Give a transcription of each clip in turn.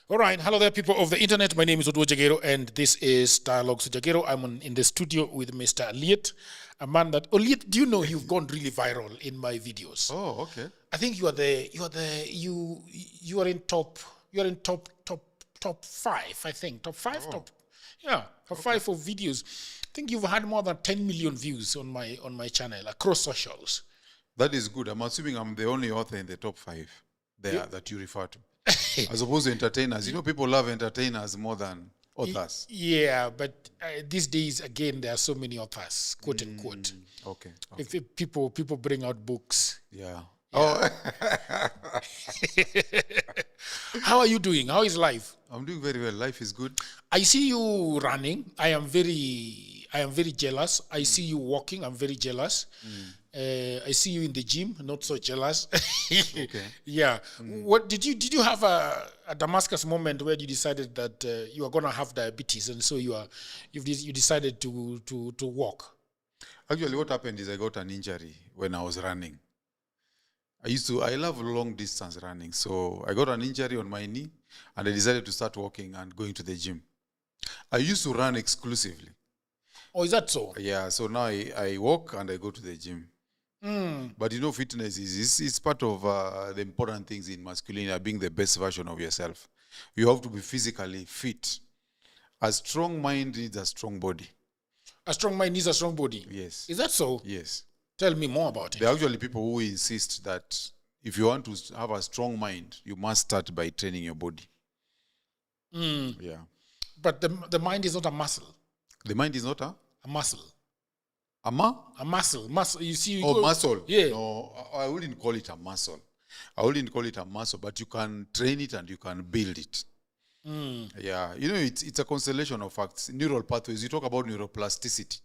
All right, hello there, people of the internet. My name is Oduor Jagero, and this is Dialogues with Jagero. I'm in the studio with Mr. Aliet, a man that Aliet. Do you know you've gone really viral in my videos? Oh, okay. I think you are in top 5. I think top 5, top Okay. 5 of videos. I think you've had more than 10 million views on my channel across socials. That is good. I'm assuming I'm the only author in the top 5 there that you refer to. As opposed to entertainers. You know, people love entertainers more than authors. Yeah, but these days, again, there are so many authors, quote unquote. Okay. If people bring out books. Yeah. Oh. How are you doing? How is life? I'm doing very well. Life is good. I see you running. I am very jealous. I see you walking. I'm very jealous. I see you in the gym. Not so jealous. Okay. Yeah. What did you have a Damascus moment where you decided that you are gonna have diabetes, and so you decided to walk? Actually, what happened is I got an injury when I was running. I love long distance running. So I got an injury on my knee and I decided to start walking and going to the gym. I used to run exclusively. Oh, is that so? Yeah, so now I walk and I go to the gym. But you know, fitness is part of the important things in masculinity, being the best version of yourself. You have to be physically fit. A strong mind needs a strong body. A strong mind needs a strong body. Yes. Is that so? Yes. Tell me more about it. There are actually people who insist that if you want to have a strong mind, you must start by training your body. Yeah. But the mind is not a muscle. The mind is not a muscle. A muscle. Muscle. You see. Muscle. Yeah. No, I wouldn't call it a muscle. I wouldn't call it a muscle, but you can train it and you can build it. Yeah. You know, it's a constellation of facts. Neural pathways. You talk about neuroplasticity.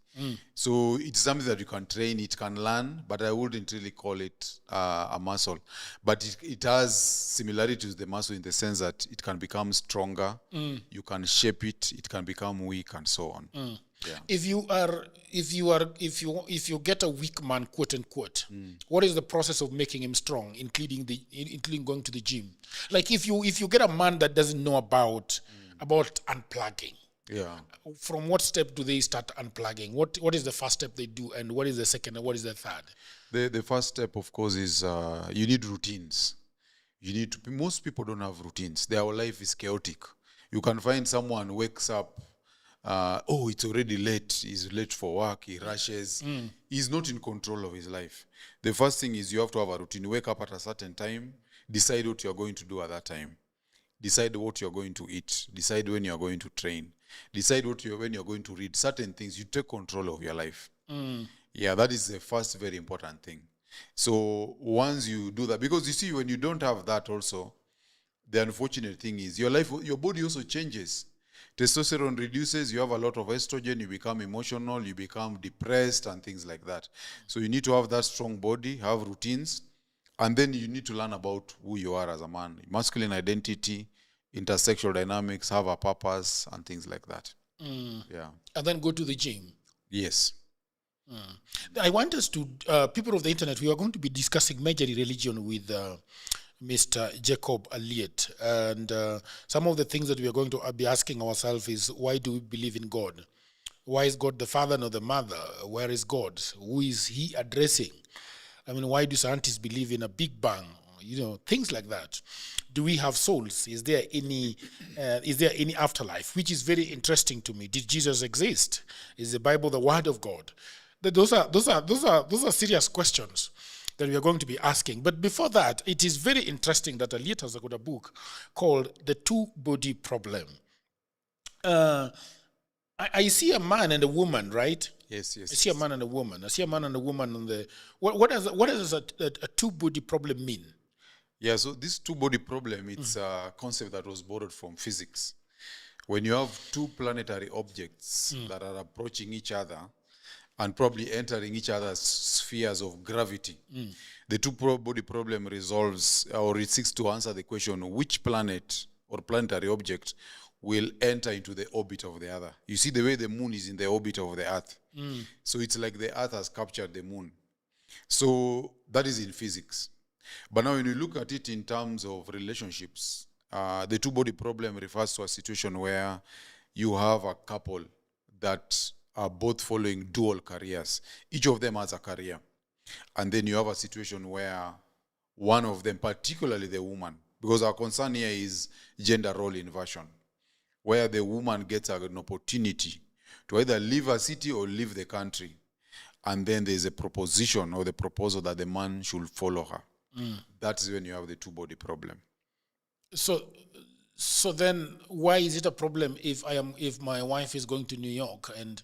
So it's something that you can train, it can learn, but I wouldn't really call it a muscle. But it has similarities to the muscle in the sense that it can become stronger, you can shape it, it can become weak, and so on. Yeah. If you get a weak man, quote unquote, what is the process of making him strong, including going to the gym? Like if you get a man that doesn't know about unplugging. Yeah. From what step do they start unplugging? What is the first step they do, and what is the second, and what is the third? The first step, of course, is you need routines. Most people don't have routines. Their life is chaotic. You can find someone wakes up, it's already late. He's late for work. He rushes. He's not in control of his life. The first thing is you have to have a routine. You wake up at a certain time. Decide what you're going to do at that time. Decide what you're going to eat. Decide when you're going to train. Decide when you're going to read. Certain things, you take control of your life. Yeah, that is the first very important thing. So once you do that, because you see, when you don't have that also, the unfortunate thing is your body also changes. Testosterone reduces, you have a lot of estrogen, you become emotional, you become depressed and things like that. So you need to have that strong body, have routines, and then you need to learn about who you are as a man. Masculine identity, intersexual dynamics, have a purpose, and things like that. Yeah. And then go to the gym. Yes. I want us to, people of the internet, we are going to be discussing major religion with Mr. Jacob Aliet. And some of the things that we are going to be asking ourselves is, why do we believe in God? Why is God the father, not the mother? Where is God? Who is he addressing? I mean, why do scientists believe in a big bang? You know, things like that. Do we have souls? Is there any afterlife? Which is very interesting to me. Did Jesus exist? Is the Bible the Word of God? Those are serious questions that we are going to be asking. But before that, it is very interesting that Aliet has got a book called The Two-Body Problem. I see a man and a woman, right? Yes. I see a man and a woman. I see a man and a woman on the. What does a two-body problem mean? Yeah, so this two-body problem, it's a concept that was borrowed from physics. When you have two planetary objects that are approaching each other and probably entering each other's spheres of gravity, the two-body problem resolves, or it seeks to answer the question, which planet or planetary object will enter into the orbit of the other. You see the way the moon is in the orbit of the earth. So it's like the earth has captured the moon. So that is in physics. But now when you look at it in terms of relationships, the two-body problem refers to a situation where you have a couple that are both following dual careers. Each of them has a career. And then you have a situation where one of them, particularly the woman, because our concern here is gender role inversion, where the woman gets an opportunity to either leave a city or leave the country. And then there's a proposition or the proposal that the man should follow her. That's when you have the two-body problem. So then, why is it a problem if my wife is going to New York and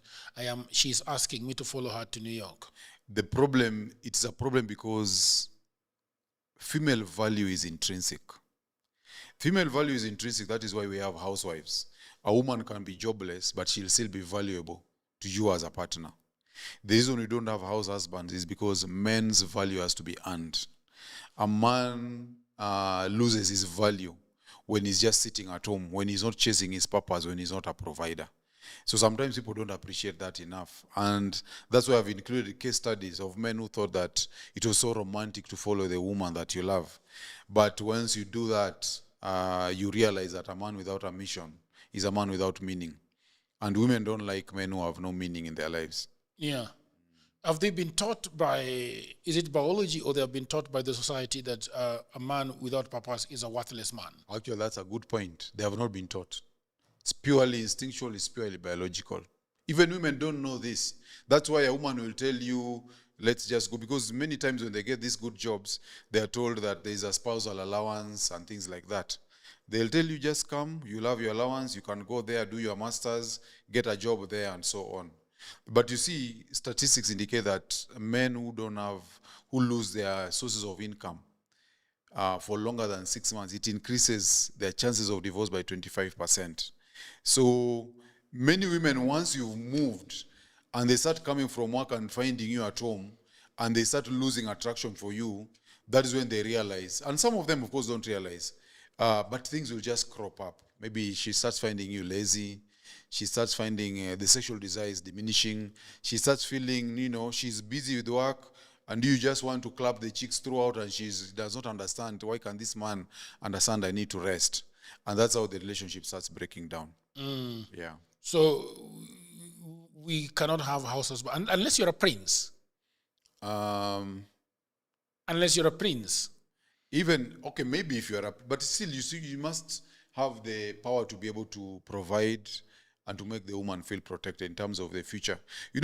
she's asking me to follow her to New York? It's a problem because female value is intrinsic. Female value is intrinsic. That is why we have housewives. A woman can be jobless, but she'll still be valuable to you as a partner. The reason we don't have house husbands is because men's value has to be earned. A man loses his value when he's just sitting at home, when he's not chasing his purpose, when he's not a provider. So sometimes people don't appreciate that enough. And that's why I've included case studies of men who thought that it was so romantic to follow the woman that you love. But once you do that, you realize that a man without a mission is a man without meaning. And women don't like men who have no meaning in their lives. Yeah. Have they been taught is it biology, or they have been taught by the society that a man without purpose is a worthless man? Actually, that's a good point. They have not been taught. It's purely instinctual, it's purely biological. Even women don't know this. That's why a woman will tell you, let's just go. Because many times when they get these good jobs, they are told that there is a spousal allowance and things like that. They'll tell you, just come, you'll have your allowance, you can go there, do your master's, get a job there, and so on. But you see, statistics indicate that men who lose their sources of income for longer than 6 months, it increases their chances of divorce by 25%. So many women, once you've moved and they start coming from work and finding you at home and they start losing attraction for you, that is when they realize, and some of them, of course, don't realize, but things will just crop up. Maybe she starts finding you lazy. She starts finding the sexual desire is diminishing. She starts feeling, she's busy with work, and you just want to clap the cheeks throughout, and she does not understand, why can this man understand I need to rest? And that's how the relationship starts breaking down. Yeah. So we cannot have houses unless you're a prince. Unless you're a prince. Maybe if you're but still, you see, you must have the power to be able to provide and to make the woman feel protected in terms of the future.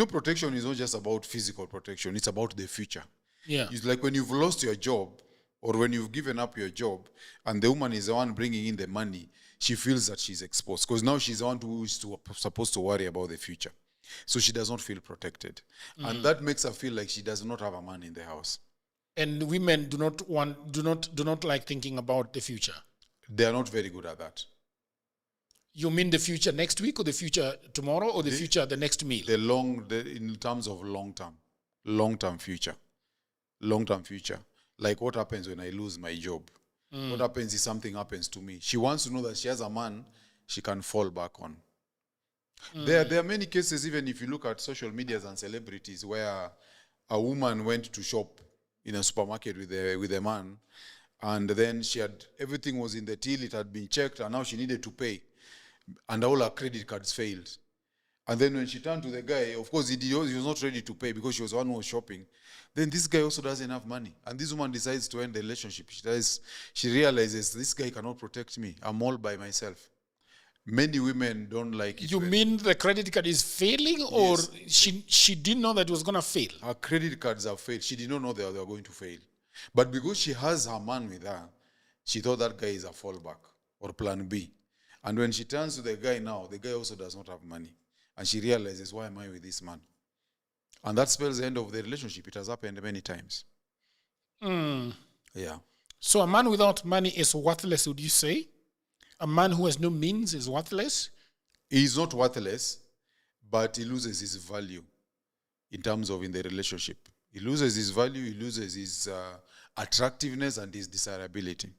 Protection is not just about physical protection, it's about the future. Yeah. It's like when you've lost your job or when you've given up your job and the woman is the one bringing in the money, she feels that she's exposed because now she's the one who is supposed to worry about the future. So she does not feel protected. And that makes her feel like she does not have a man in the house. And women do not like thinking about the future. They are not very good at that. You mean the future next week or the future tomorrow or the future the next meal? In terms of long-term future. Long-term future. Like what happens when I lose my job? What happens if something happens to me? She wants to know that she has a man she can fall back on. There are many cases, even if you look at social medias and celebrities, where a woman went to shop in a supermarket with a man, and then everything was in the till, it had been checked, and now she needed to pay. And all her credit cards failed. And then when she turned to the guy, of course, he was not ready to pay because she was the one who was shopping. Then this guy also doesn't have money. And this woman decides to end the relationship. She realizes, this guy cannot protect me. I'm all by myself. Many women don't like it. You mean the credit card is failing, or she didn't know that it was going to fail? Her credit cards have failed. She did not know they were going to fail. But because she has her man with her, she thought that guy is a fallback or plan B. And when she turns to the guy now, the guy also does not have money. And she realizes, why am I with this man? And that spells the end of the relationship. It has happened many times. Yeah. So a man without money is worthless, would you say? A man who has no means is worthless? He is not worthless, but he loses his value in terms of in the relationship. He loses his value, he loses his attractiveness and his desirability.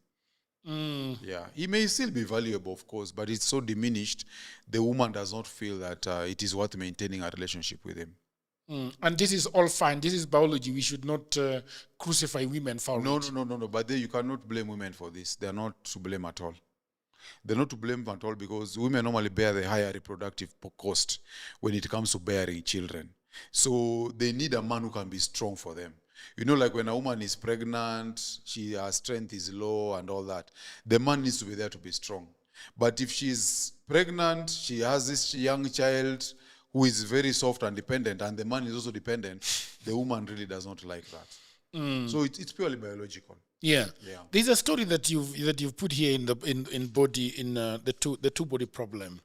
Yeah, he may still be valuable, of course, but it's so diminished, the woman does not feel that it is worth maintaining a relationship with him. And this is all fine. This is biology. We should not crucify women for No, it. no. But then you cannot blame women for this. They are not to blame at all. They're not to blame at all because women normally bear the higher reproductive cost when it comes to bearing children. So they need a man who can be strong for them. You know, like when a woman is pregnant, her strength is low and all that. The man needs to be there to be strong. But if she's pregnant, she has this young child who is very soft and dependent, and the man is also dependent, the woman really does not like that. So it's purely biological. Yeah. Yeah. There's a story that you've put here in the two body problem,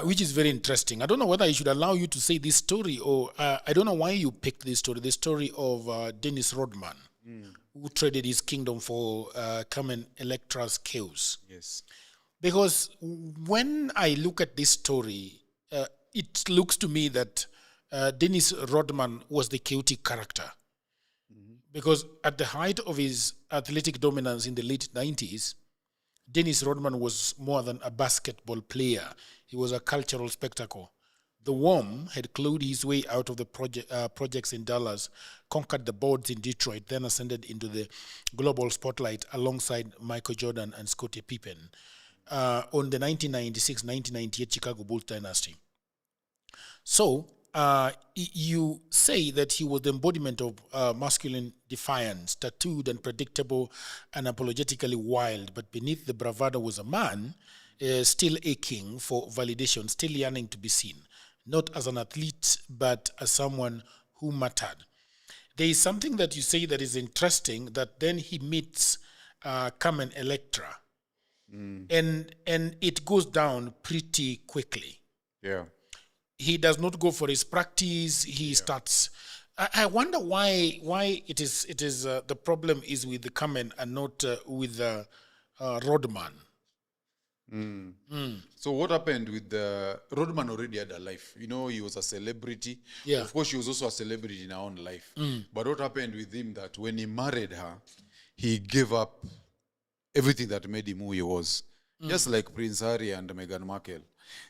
which is very interesting. I don't know whether I should allow you to say this story or I don't know why you picked this story. The story of Dennis Rodman, who traded his kingdom for Carmen Electra's chaos. Yes. Because when I look at this story, it looks to me that Dennis Rodman was the chaotic character. Because at the height of his athletic dominance in the late 90s, Dennis Rodman was more than a basketball player. He was a cultural spectacle. The Worm had clawed his way out of the projects in Dallas, conquered the boards in Detroit, then ascended into the global spotlight alongside Michael Jordan and Scottie Pippen on the 1996-1998 Chicago Bulls dynasty. So you say that he was the embodiment of masculine defiance, tattooed and predictable and apologetically wild, but beneath the bravado was a man still aching for validation, still yearning to be seen, not as an athlete, but as someone who mattered. There is something that you say that is interesting, that then he meets Carmen Electra, and it goes down pretty quickly. Yeah. He does not go for his practice. He starts. I wonder why it is the problem is with the Carmen and not with Rodman. So what happened with Rodman already had a life. You know, he was a celebrity. Yeah. Of course, she was also a celebrity in her own life. But what happened with him that when he married her, he gave up everything that made him who he was. Just like Prince Harry and Meghan Markle.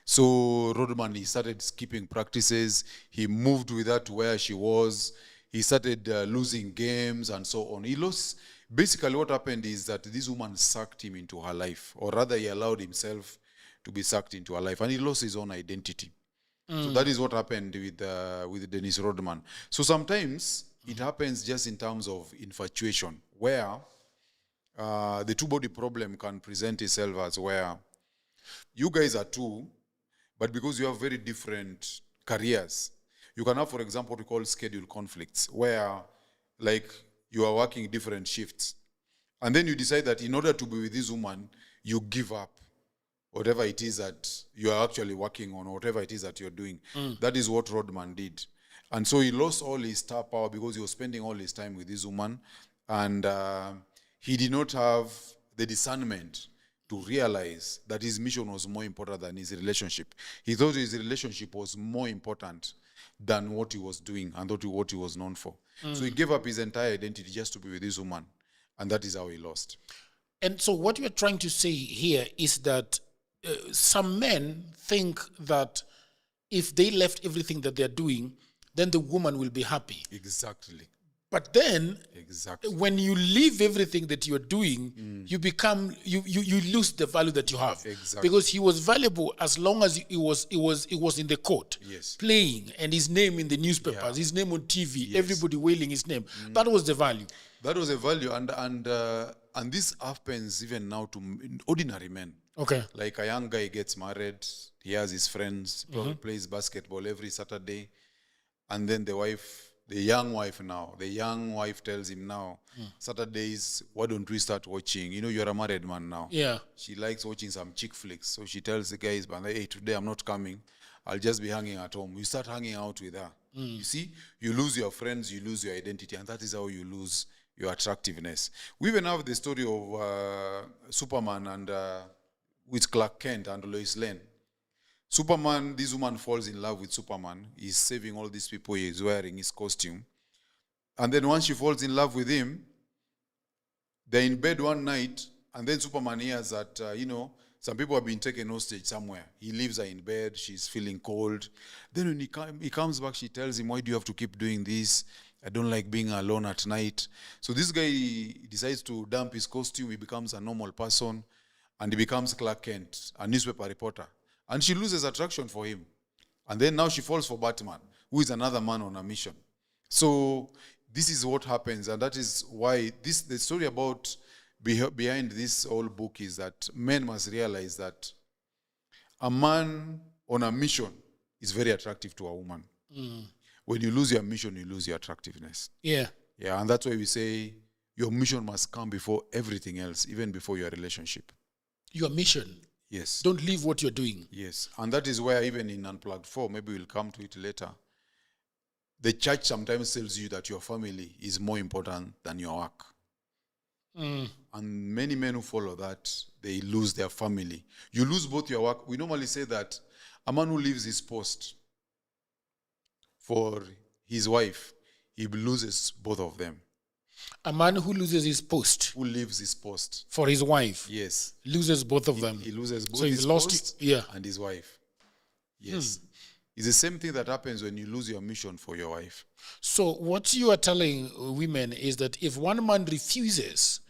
So Rodman, he started skipping practices. He moved with her to where she was. He started losing games and so on. He lost. Basically, what happened is that this woman sucked him into her life, or rather, he allowed himself to be sucked into her life, and he lost his own identity. So that is what happened with Dennis Rodman. So sometimes it happens just in terms of infatuation, where the two-body problem can present itself as where you guys are two, but because you have very different careers, you can have, for example, what we call schedule conflicts, where, like, you are working different shifts. And then you decide that in order to be with this woman, you give up whatever it is that you are actually working on, or whatever it is that you're doing. That is what Rodman did. And so he lost all his star power because he was spending all his time with this woman. And he did not have the discernment to realize that his mission was more important than his relationship. He thought his relationship was more important than what he was doing and what he was known for. So he gave up his entire identity just to be with this woman. And that is how he lost. And so what you're trying to say here is that some men think that if they left everything that they're doing, then the woman will be happy. Exactly. But then, Exactly. when you leave everything that you're doing, you become you lose the value that you have. Exactly. Because he was valuable as long as he was in the court, Yes. playing, and his name in the newspapers, his name on TV, everybody wailing his name. That was the value. That was a value, and this happens even now to ordinary men. Okay. Like a young guy gets married, he has his friends, plays basketball every Saturday, and then the young wife tells him now, Saturdays, why don't we start watching? You know, you're a married man now. Yeah. She likes watching some chick flicks, so she tells the guys, hey, today I'm not coming. I'll just be hanging at home. You start hanging out with her. You see, you lose your friends, you lose your identity, and that is how you lose your attractiveness. We even have the story of Superman and with Clark Kent and Lois Lane. Superman, this woman falls in love with Superman. He's saving all these people. He's wearing his costume. And then once she falls in love with him, they're in bed one night, and then Superman hears that, some people have been taken hostage somewhere. He leaves her in bed. She's feeling cold. Then when he comes back, she tells him, why do you have to keep doing this? I don't like being alone at night. So this guy decides to dump his costume. He becomes a normal person, and he becomes Clark Kent, a newspaper reporter. And she loses attraction for him. And then now she falls for Batman, who is another man on a mission. So this is what happens, and that is why the story about behind this whole book is that men must realize that a man on a mission is very attractive to a woman. When you lose your mission, you lose your attractiveness. Yeah. Yeah, and that's why we say your mission must come before everything else, even before your relationship. Your mission. Yes. Don't leave what you're doing. Yes. And that is where even in Unplugged 4, maybe we'll come to it later, the church sometimes tells you that your family is more important than your work. And many men who follow that, they lose their family. You lose both your work. We normally say that a man who leaves his post for his wife, he loses both of them. A man who loses his post. Who leaves his post. For his wife. Yes. Loses both of them. He loses both so his he's lost post and his wife. Yes. It's the same thing that happens when you lose your mission for your wife. So what you are telling women is that if one man refuses,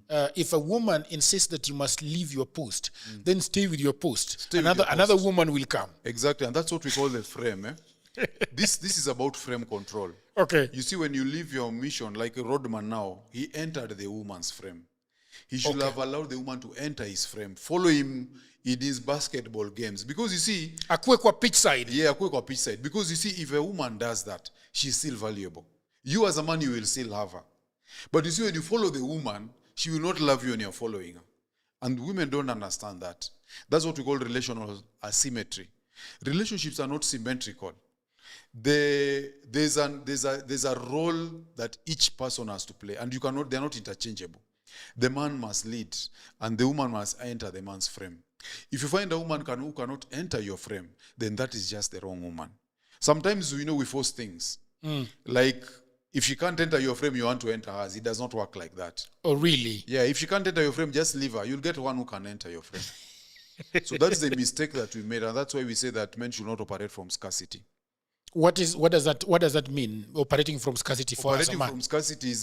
if a woman insists that you must leave your post, then stay with your post. Another woman will come. Exactly, and that's what we call the frame. This is about frame control. Okay. You see, when you leave your mission, like a roadman now, he entered the woman's frame. He should have allowed the woman to enter his frame, follow him in his basketball games. Because you see... Akwe kwa pitch side. Yeah, akwe kwa pitch side. Because you see, if a woman does that, she's still valuable. You as a man, you will still have her. But you see, when you follow the woman, she will not love you when you're following her. And women don't understand that. That's what we call relational asymmetry. Relationships are not symmetrical. There's a role that each person has to play, and they're not interchangeable. The man must lead, and the woman must enter the man's frame. If you find a woman who cannot enter your frame, then that is just the wrong woman. Sometimes, we force things. Like, if she can't enter your frame, you want to enter hers. It does not work like that. Oh, really? Yeah, if she can't enter your frame, just leave her. You'll get one who can enter your frame. So that's the mistake that we made, and that's why we say that men should not operate from scarcity. What does that mean? Operating from scarcity for us, a man? Operating from scarcity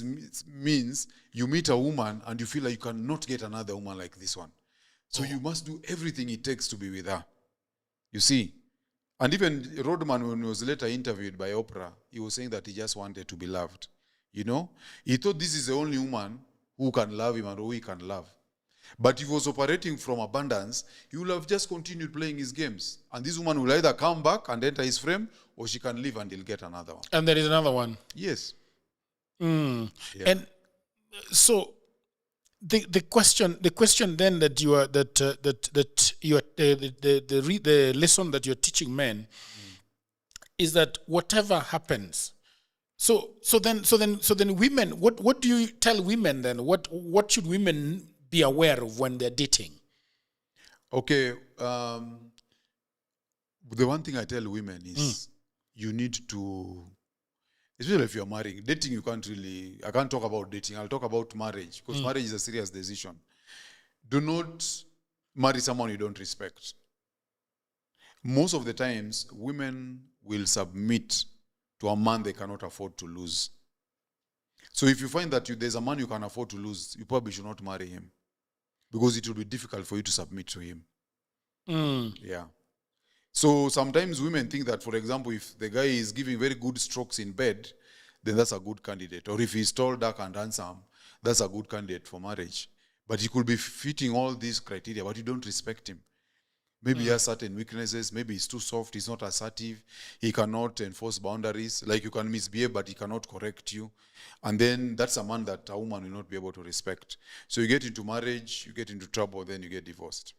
means you meet a woman and you feel like you cannot get another woman like this one. So you must do everything it takes to be with her. You see? And even Rodman, when he was later interviewed by Oprah, he was saying that he just wanted to be loved. He thought this is the only woman who can love him and who he can love. But if he was operating from abundance, he would have just continued playing his games. And this woman will either come back and enter his frame, or she can leave and he'll get another one. And there is another one. Yes. Yeah. And so the question then that you are the lesson that you're teaching men is that whatever happens. So then women, what do you tell women then? What should women be aware of when they're dating? Okay. The one thing I tell women is you need to, especially if you're marrying. Dating, I can't talk about dating. I'll talk about marriage, because marriage is a serious decision. Do not marry someone you don't respect. Most of the times, women will submit to a man they cannot afford to lose. So if you find that there's a man you can afford to lose, you probably should not marry him, because it will be difficult for you to submit to him. Yeah. So sometimes women think that, for example, if the guy is giving very good strokes in bed, then that's a good candidate. Or if he's tall, dark, and handsome, that's a good candidate for marriage. But he could be fitting all these criteria, but you don't respect him. Maybe he has certain weaknesses. Maybe he's too soft. He's not assertive. He cannot enforce boundaries. Like, you can misbehave, but he cannot correct you. And then that's a man that a woman will not be able to respect. So you get into marriage, you get into trouble, then you get divorced.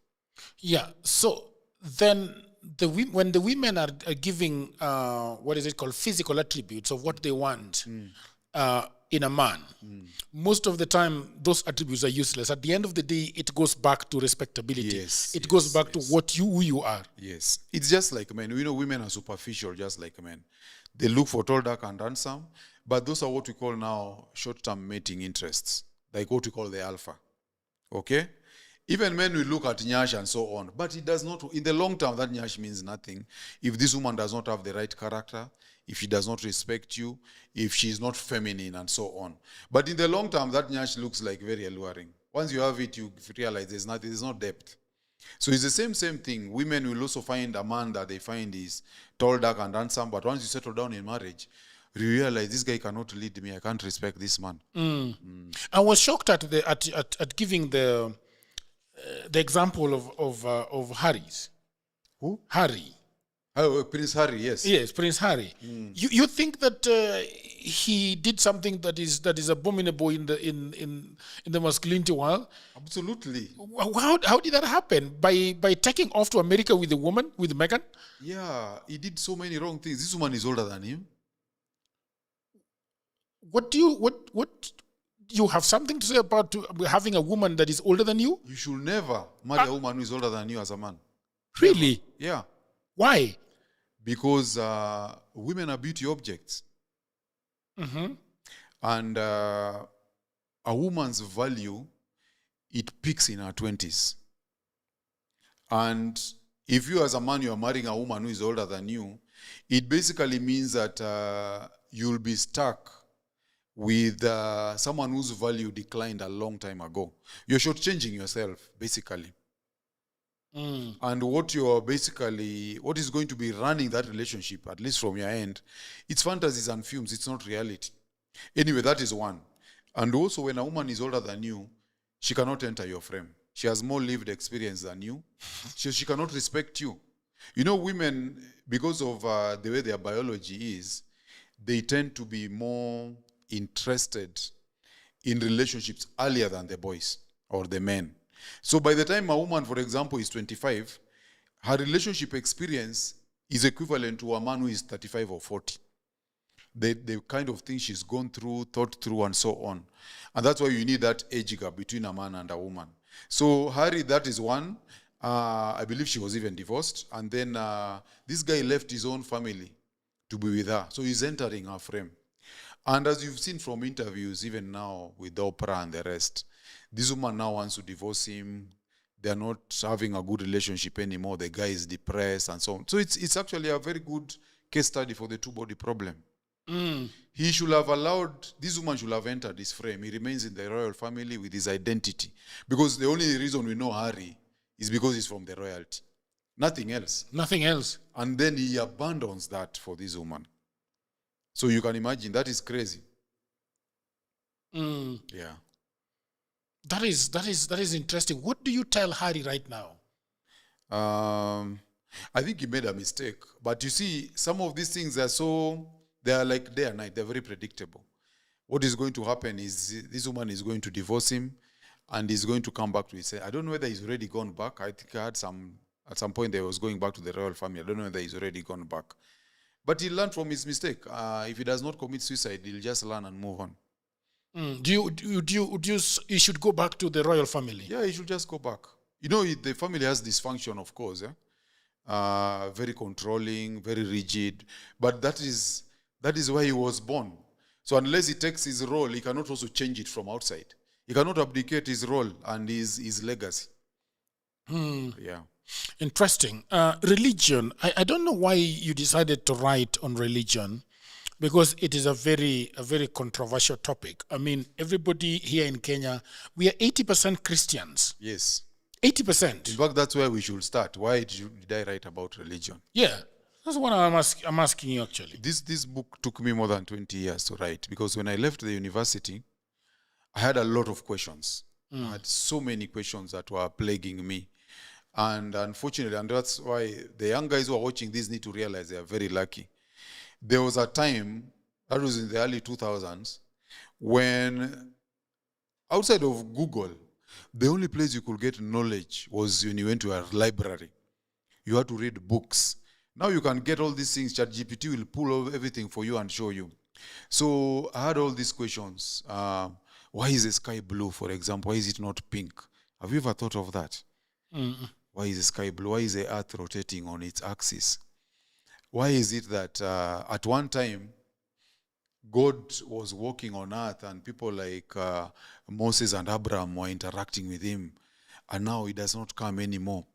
Yeah. So then when the women are giving what is it called, physical attributes of what they want in a man, most of the time those attributes are useless. At the end of the day, it goes back to respectability. It goes back to who you are. Yes. It's just like men. We know women are superficial, just like men. They look for tall, dark, and handsome, but those are what we call now short-term mating interests. like what we call the alpha. Okay? Even men will look at nyash and so on. But it does not, in the long term, that nyash means nothing. If this woman does not have the right character, if she does not respect you, if she is not feminine and so on. But in the long term, that nyash looks like very alluring. Once you have it, you realize there's no depth. So it's the same thing. Women will also find a man that they find is tall, dark, and handsome. But once you settle down in marriage, you realize this guy cannot lead me. I can't respect this man. I was shocked at giving the example of Harry's. Who? Harry. Oh, Prince Harry, yes. Yes, Prince Harry. You think that he did something that is abominable in the masculinity world? Absolutely. How did that happen? By taking off to America with the woman, with Meghan? Yeah, he did so many wrong things. This woman is older than him. What you have something to say about having a woman that is older than you? You should never marry a woman who is older than you as a man. Really? Yeah. Why? Because women are beauty objects. And a woman's value, it peaks in her 20s. And if you as a man, you are marrying a woman who is older than you, it basically means that you'll be stuck with someone whose value declined a long time ago. You're shortchanging yourself, basically. And what is going to be running that relationship, at least from your end, it's fantasies and fumes, it's not reality. Anyway, that is one. And also, when a woman is older than you, she cannot enter your frame. She has more lived experience than you. She cannot respect you. You know, women, because of the way their biology is, they tend to be more interested in relationships earlier than the boys or the men. So by the time a woman, for example, is 25, her relationship experience is equivalent to a man who is 35 or 40. The kind of things she's gone through, thought through, and so on. And that's why you need that age gap between a man and a woman. So Harry, that is one. I believe she was even divorced. And then this guy left his own family to be with her. So he's entering her frame. And as you've seen from interviews, even now with Oprah and the rest, this woman now wants to divorce him. They're not having a good relationship anymore. The guy is depressed and so on. So it's actually a very good case study for the two-body problem. He should have allowed, this woman should have entered his frame. He remains in the royal family with his identity. Because the only reason we know Harry is because he's from the royalty. Nothing else. Nothing else. And then he abandons that for this woman. So you can imagine, that is crazy. Yeah. That is interesting. What do you tell Harry right now? I think he made a mistake. But you see, some of these things they are like day and night. They're very predictable. What is going to happen is this woman is going to divorce him and he's going to come back to his... I don't know whether he's already gone back. I think I had at some point, he was going back to the royal family. I don't know whether he's already gone back. But he'll learn from his mistake. If he does not commit suicide, he'll just learn and move on. He should go back to the royal family? Yeah, he should just go back. You know, the family has dysfunction, of course. Very controlling, very rigid. But that is why he was born. So unless he takes his role, he cannot also change it from outside. He cannot abdicate his role and his legacy. Yeah. Interesting. Religion. I don't know why you decided to write on religion, because it is a very controversial topic. I mean, everybody here in Kenya, we are 80% Christians. Yes. 80%. In fact, that's where we should start. Why did I write about religion? Yeah. That's what I'm asking you, actually. This book took me more than 20 years to write, because when I left the university, I had a lot of questions. I had so many questions that were plaguing me. And unfortunately, and that's why the young guys who are watching this need to realize they are very lucky. There was a time, that was in the early 2000s, when outside of Google, the only place you could get knowledge was when you went to a library. You had to read books. Now you can get all these things. ChatGPT will pull everything for you and show you. So I had all these questions. Why is the sky blue, for example? Why is it not pink? Have you ever thought of that? Why is the sky blue? Why is the earth rotating on its axis? Why is it that at one time, God was walking on earth and people like Moses and Abraham were interacting with him, and now he does not come anymore.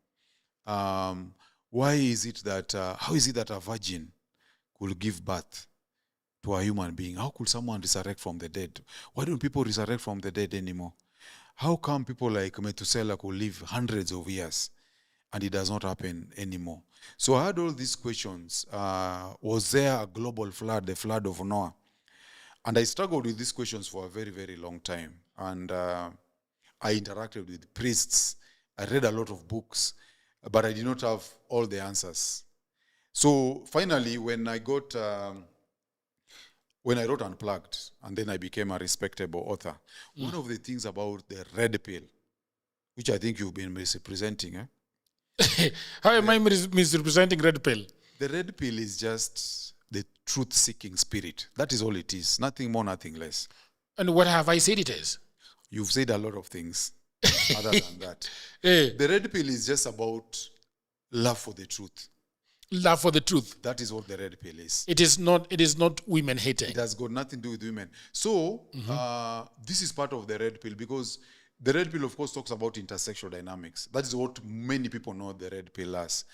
Why is it that, how is it that a virgin could give birth to a human being? How could someone resurrect from the dead? Why don't people resurrect from the dead anymore? How come people like Methuselah could live hundreds of years and it does not happen anymore? So I had all these questions. Was there a global flood, the flood of Noah? And I struggled with these questions for a very, very long time. And I interacted with priests. I read a lot of books, but I did not have all the answers. So finally, when I wrote Unplugged, and then I became a respectable author, one of the things about the red pill, which I think you've been misrepresenting, How am I misrepresenting red pill? the red pill is just the truth-seeking spirit. That is all it is. Nothing more, nothing less. And what have I said it is? You've said a lot of things other than that. Eh, The red pill is just about love for the truth. love for the truth. That is what the red pill is. It is not women hating. It has got nothing to do with women. So this is part of the red pill, because the red pill, of course, talks about intersexual dynamics. That is what many people know the red pill as.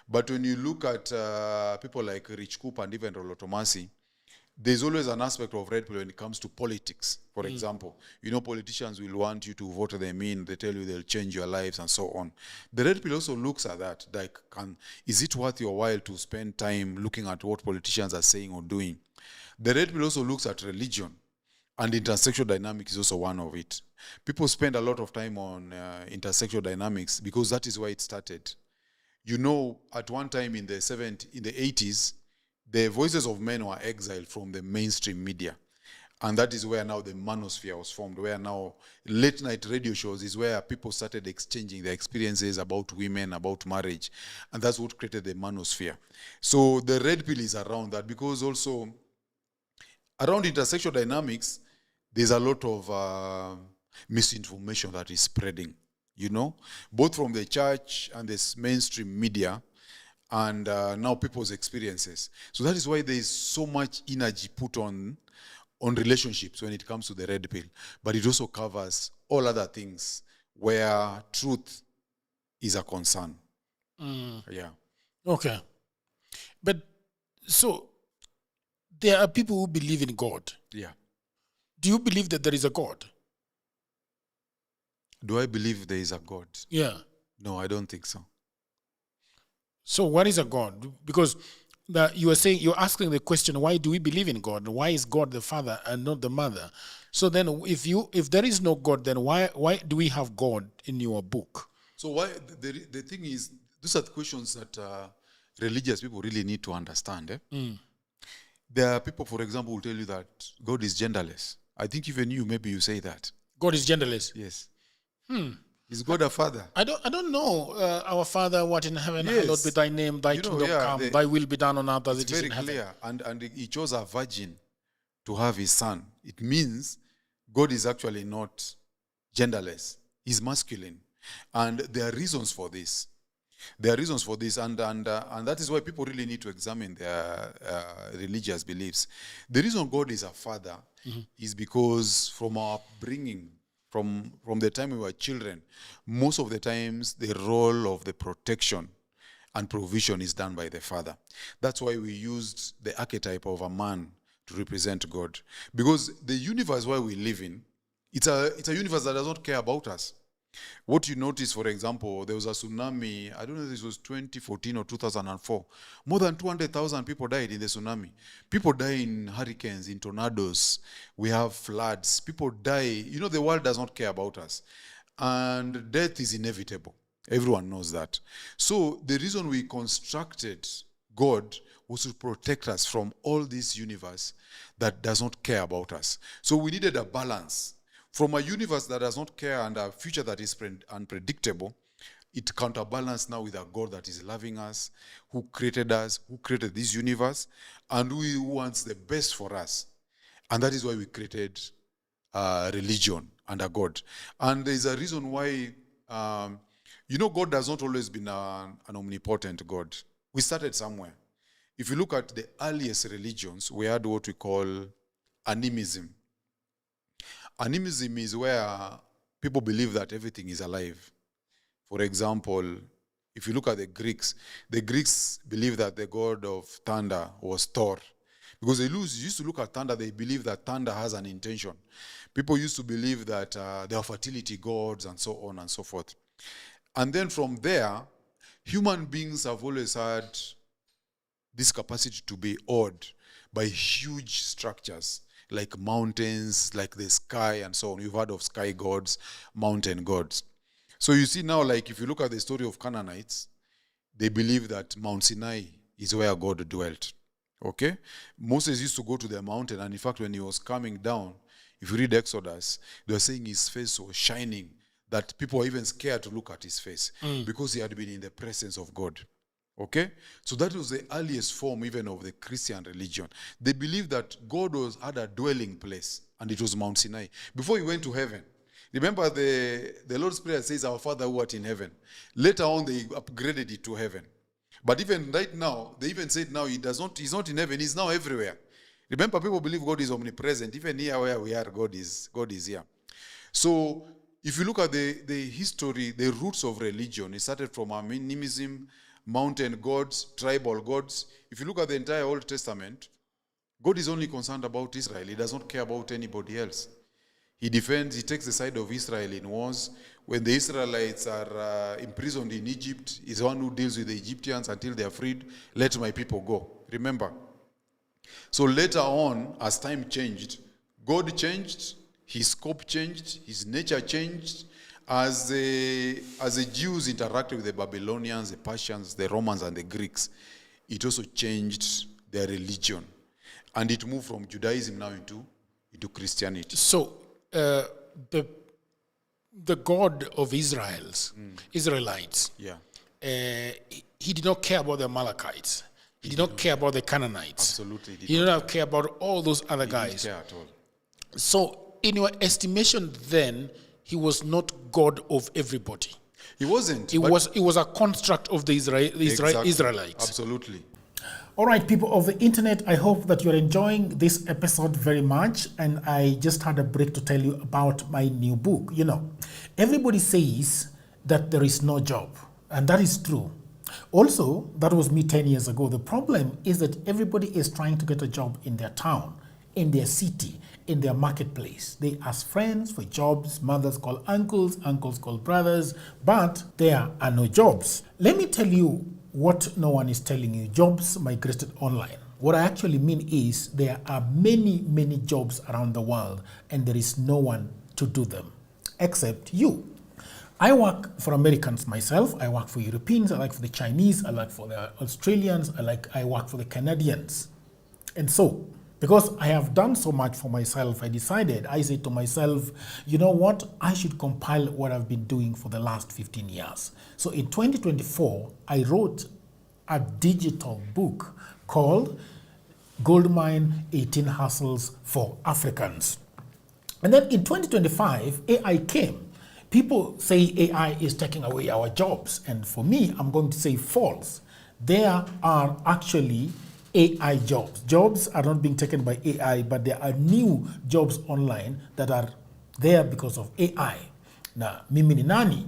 But when you look at people like Rich Cooper and even Rollo Tomasi, there's always an aspect of red pill when it comes to politics. For example, you know, politicians will want you to vote them in. They tell you they'll change your lives and so on. The red pill also looks at that. Like, is it worth your while to spend time looking at what politicians are saying or doing? The red pill also looks at religion. And intersexual dynamics is also one of it. People spend a lot of time on intersexual dynamics because that is where it started. You know, at one time in the 80s, the voices of men were exiled from the mainstream media. And that is where now the manosphere was formed, where now late night radio shows is where people started exchanging their experiences about women, about marriage. And that's what created the manosphere. So the red pill is around that, because also around intersexual dynamics, there's a lot of misinformation that is spreading, you know, both from the church and this mainstream media, and now people's experiences. So that is why there is so much energy put on relationships when it comes to the red pill. But it also covers all other things where truth is a concern. Yeah. Okay. But so there are people who believe in God. Yeah. Do you believe that there is a God? Do I believe there is a God? Yeah. No, I don't think so. So what is a God? Because you're asking the question, why do we believe in God? Why is God the Father and not the Mother? So then if there is no God, then why do we have God in your book? So why the thing is, those are the questions that religious people really need to understand. There are people, for example, who tell you that God is genderless. I think even you, maybe you say that. God is genderless. Yes. Is God a father? I don't know. Our Father, what in heaven, Yes. hallowed be thy name, thy kingdom come, thy will be done on earth as it It's is very in heaven. clear. And he chose a virgin to have his son. It means God is actually not genderless. He's masculine. And there are reasons for this. There are reasons for this, and that is why people really need to examine their religious beliefs. The reason God is a father is because from our upbringing, from the time we were children, most of the times the role of the protection and provision is done by the father. That's why we used the archetype of a man to represent God. Because the universe where we live in, it's a universe that does not care about us. What you notice, for example, there was a tsunami, I don't know if this was 2014 or 2004. More than 200,000 people died in the tsunami. People die in hurricanes, in tornadoes. We have floods. People die. You know, the world does not care about us. And death is inevitable. Everyone knows that. So the reason we constructed God was to protect us from all this universe that does not care about us. So we needed a balance. From a universe that does not care and a future that is unpredictable, it counterbalanced now with a God that is loving us, who created this universe, and who wants the best for us. And that is why we created religion and a God. And there is a reason why, God has not always been an omnipotent God. We started somewhere. If you look at the earliest religions, we had what we call animism. Animism is where people believe that everything is alive. For example, if you look at the Greeks believe that the god of thunder was Thor. Because they used to look at thunder, they believe that thunder has an intention. People used to believe that there are fertility gods and so on and so forth. And then from there, human beings have always had this capacity to be awed by huge structures, like mountains, like the sky and so on. You've heard of sky gods, mountain gods. So you see now, like if you look at the story of Canaanites, they believe that Mount Sinai is where God dwelt. Okay? Moses used to go to the mountain, and in fact, when he was coming down, if you read Exodus, they were saying his face was shining, that people were even scared to look at his face because he had been in the presence of God. Okay? So that was the earliest form even of the Christian religion. They believed that God had a dwelling place, and it was Mount Sinai. Before he went to heaven, remember the Lord's Prayer says, "Our Father who art in heaven." Later on, they upgraded it to heaven. But even right now, they even said now he's not in heaven, he's now everywhere. Remember, people believe God is omnipresent. Even here where we are, God is here. So if you look at the history, the roots of religion, it started from animism, mountain gods, tribal gods. If you look at the entire Old Testament, God is only concerned about Israel. He does not care about anybody else. He takes the side of Israel in wars. When the Israelites are imprisoned in Egypt, he's the one who deals with the Egyptians until they are freed. Let my people go. Remember. So later on, as time changed, God changed, his scope changed, his nature changed. As the Jews interacted with the Babylonians, the Persians, the Romans, and the Greeks, it also changed their religion. And it moved from Judaism now into Christianity. So the God of Israelites, Yeah. he did not care about the Amalekites. He did not care about the Canaanites. Absolutely. He did not care about all those other guys. He didn't care at all. So in your estimation then, he was not God of everybody. He wasn't. He was a construct of the Exactly. Israelites. Absolutely. All right, people of the internet, I hope that you're enjoying this episode very much. And I just had a break to tell you about my new book. You know, everybody says that there is no job, and that is true. Also, that was me 10 years ago. The problem is that everybody is trying to get a job in their town, in their city, in their marketplace. They ask friends for jobs, mothers call uncles, uncles call brothers, but there are no jobs. Let me tell you what no one is telling you. Jobs migrated online. What I actually mean is there are many, many jobs around the world, and there is no one to do them except you. I work for Americans myself. I work for Europeans. I work for the Chinese. I work for the Australians. I work for the Canadians. And so, because I have done so much for myself, I said to myself, you know what? I should compile what I've been doing for the last 15 years. So in 2024, I wrote a digital book called Goldmine 18 Hustles for Africans. And then in 2025, AI came. People say AI is taking away our jobs. And for me, I'm going to say false. There are actually AI jobs. Jobs are not being taken by AI, but there are new jobs online that are there because of AI. Now, mimi ni nani?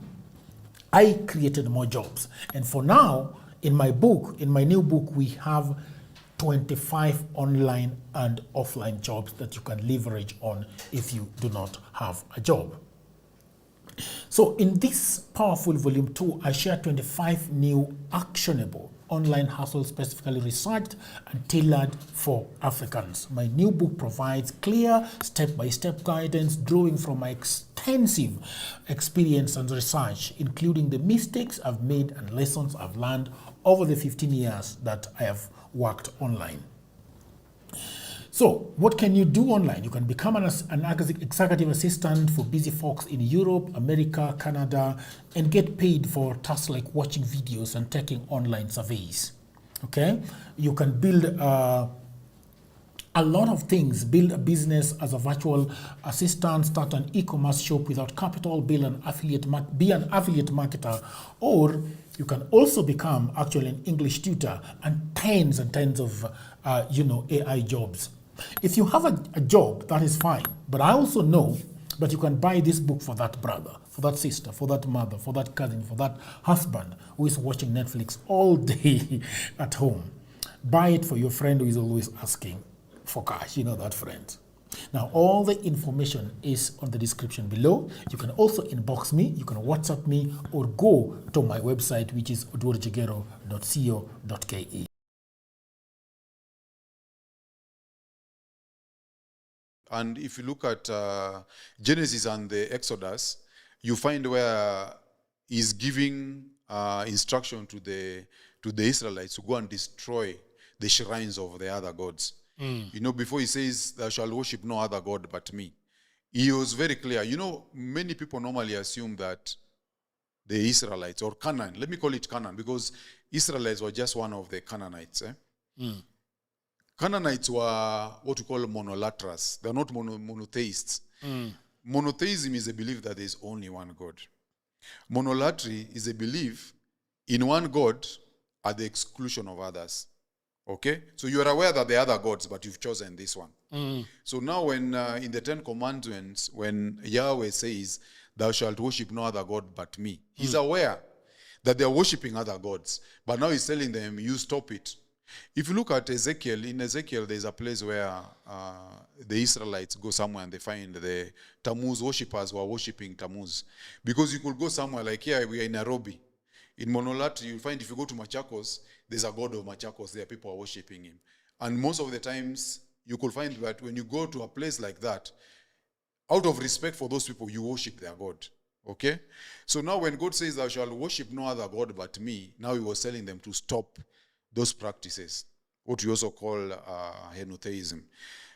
I created more jobs. And for now, in my new book, we have 25 online and offline jobs that you can leverage on if you do not have a job. So in this powerful volume 2, I share 25 new actionable online hustles specifically researched and tailored for Africans. My new book provides clear step-by-step guidance drawing from my extensive experience and research, including the mistakes I've made and lessons I've learned over the 15 years that I have worked online. So what can you do online? You can become an executive assistant for busy folks in Europe, America, Canada, and get paid for tasks like watching videos and taking online surveys. Okay? You can build a lot of things. Build a business as a virtual assistant, start an e-commerce shop without capital, be an affiliate marketer, or you can also become actually an English tutor and tens of AI jobs. If you have a job, that is fine. But I also know that you can buy this book for that brother, for that sister, for that mother, for that cousin, for that husband who is watching Netflix all day at home. Buy it for your friend who is always asking for cash. You know that friend. Now, all the information is on the description below. You can also inbox me, you can WhatsApp me, or go to my website, which is oduorjagero.co.ke. And if you look at Genesis and the Exodus, you find where he's giving instruction to the Israelites to go and destroy the shrines of the other gods. You know, before he says, "Thou shalt worship no other god but me," he was very clear. You know, many people normally assume that the Israelites, or Canaan, let me call it Canaan, because Israelites were just one of the Canaanites. Canaanites were what we call monolatrous. They're not monotheists. Monotheism is a belief that there is only one God. Monolatry is a belief in one God at the exclusion of others. Okay? So you are aware that there are other gods, but you've chosen this one. So now when in the Ten Commandments, when Yahweh says, "Thou shalt worship no other God but me," he's aware that they're worshiping other gods. But now he's telling them, you stop it. If you look at Ezekiel, in Ezekiel, there's a place where the Israelites go somewhere and they find the Tammuz worshippers who are worshiping Tammuz. Because you could go somewhere, like here, we are in Nairobi. In Monolatry, you'll find if you go to Machakos, there's a god of Machakos there, people are worshiping him. And most of the times, you could find that when you go to a place like that, out of respect for those people, you worship their God. Okay? So now when God says, "Thou shalt worship no other God but me," now he was telling them to stop those practices, what we also call henotheism.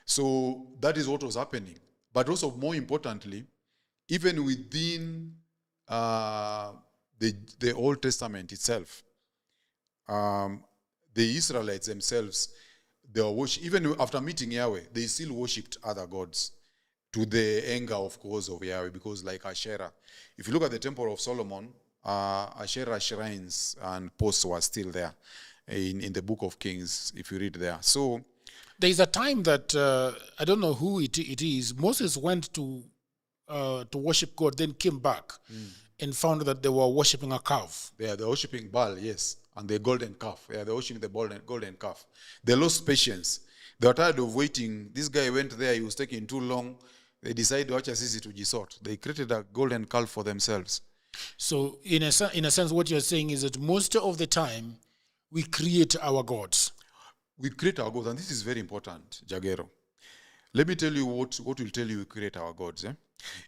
So that is what was happening. But also, more importantly, even within the Old Testament itself, the Israelites themselves, they were even after meeting Yahweh, they still worshipped other gods, to the anger, of course, of Yahweh, because like Asherah, if you look at the Temple of Solomon, Asherah shrines and posts were still there in the book of Kings, if you read there. So there is a time that I don't know who it is. Moses went to worship God, then came back and found that they were worshiping a calf. they're worshiping Baal, yes, and the golden calf. Yeah, they're worshiping the golden calf. They lost patience. They were tired of waiting. This guy went there, he was taking too long. They decided to watch Sisi to Jisot. They created a golden calf for themselves. So in a sense, what you're saying is that most of the time, we create our gods. We create our gods, and this is very important, Jagero. Let me tell you what will tell you we create our gods.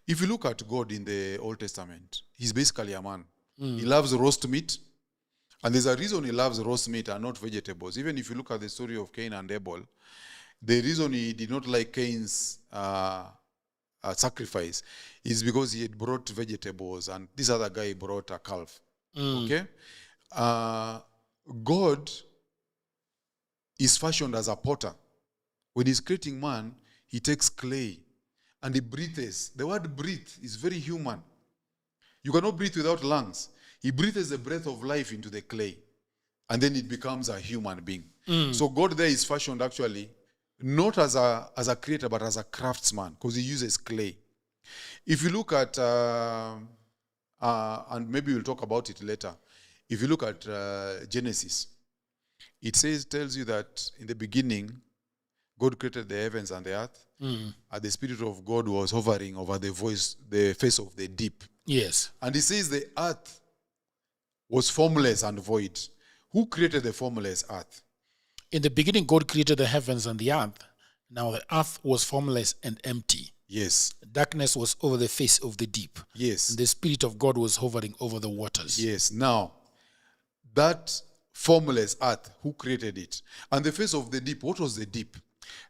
If you look at God in the Old Testament, he's basically a man. He loves roast meat, and there's a reason he loves roast meat and not vegetables. Even if you look at the story of Cain and Abel, the reason he did not like Cain's sacrifice is because he had brought vegetables, and this other guy brought a calf. Okay? God is fashioned as a potter. When he's creating man, he takes clay and he breathes. The word breathe is very human. You cannot breathe without lungs. He breathes the breath of life into the clay, and then it becomes a human being. So God there is fashioned actually not as a creator, but as a craftsman, because he uses clay. If you look at, and maybe we'll talk about it later, if you look at Genesis, it tells you that in the beginning, God created the heavens and the earth, and the Spirit of God was hovering over the face of the deep. Yes. And it says the earth was formless and void. Who created the formless earth? In the beginning, God created the heavens and the earth. Now the earth was formless and empty. Yes. Darkness was over the face of the deep. Yes. And the Spirit of God was hovering over the waters. Yes. Now, that formless earth, who created it? And the face of the deep, what was the deep?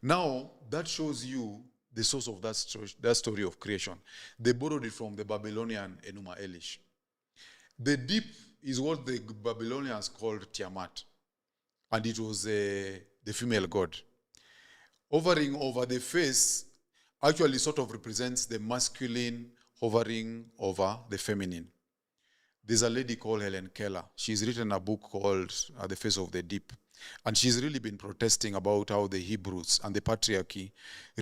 Now, that shows you the source of that story of creation. They borrowed it from the Babylonian Enuma Elish. The deep is what the Babylonians called Tiamat. And it was the female god. Hovering over the face actually sort of represents the masculine hovering over the feminine. There's a lady called Helen Keller. She's written a book called The Face of the Deep. And she's really been protesting about how the Hebrews and the patriarchy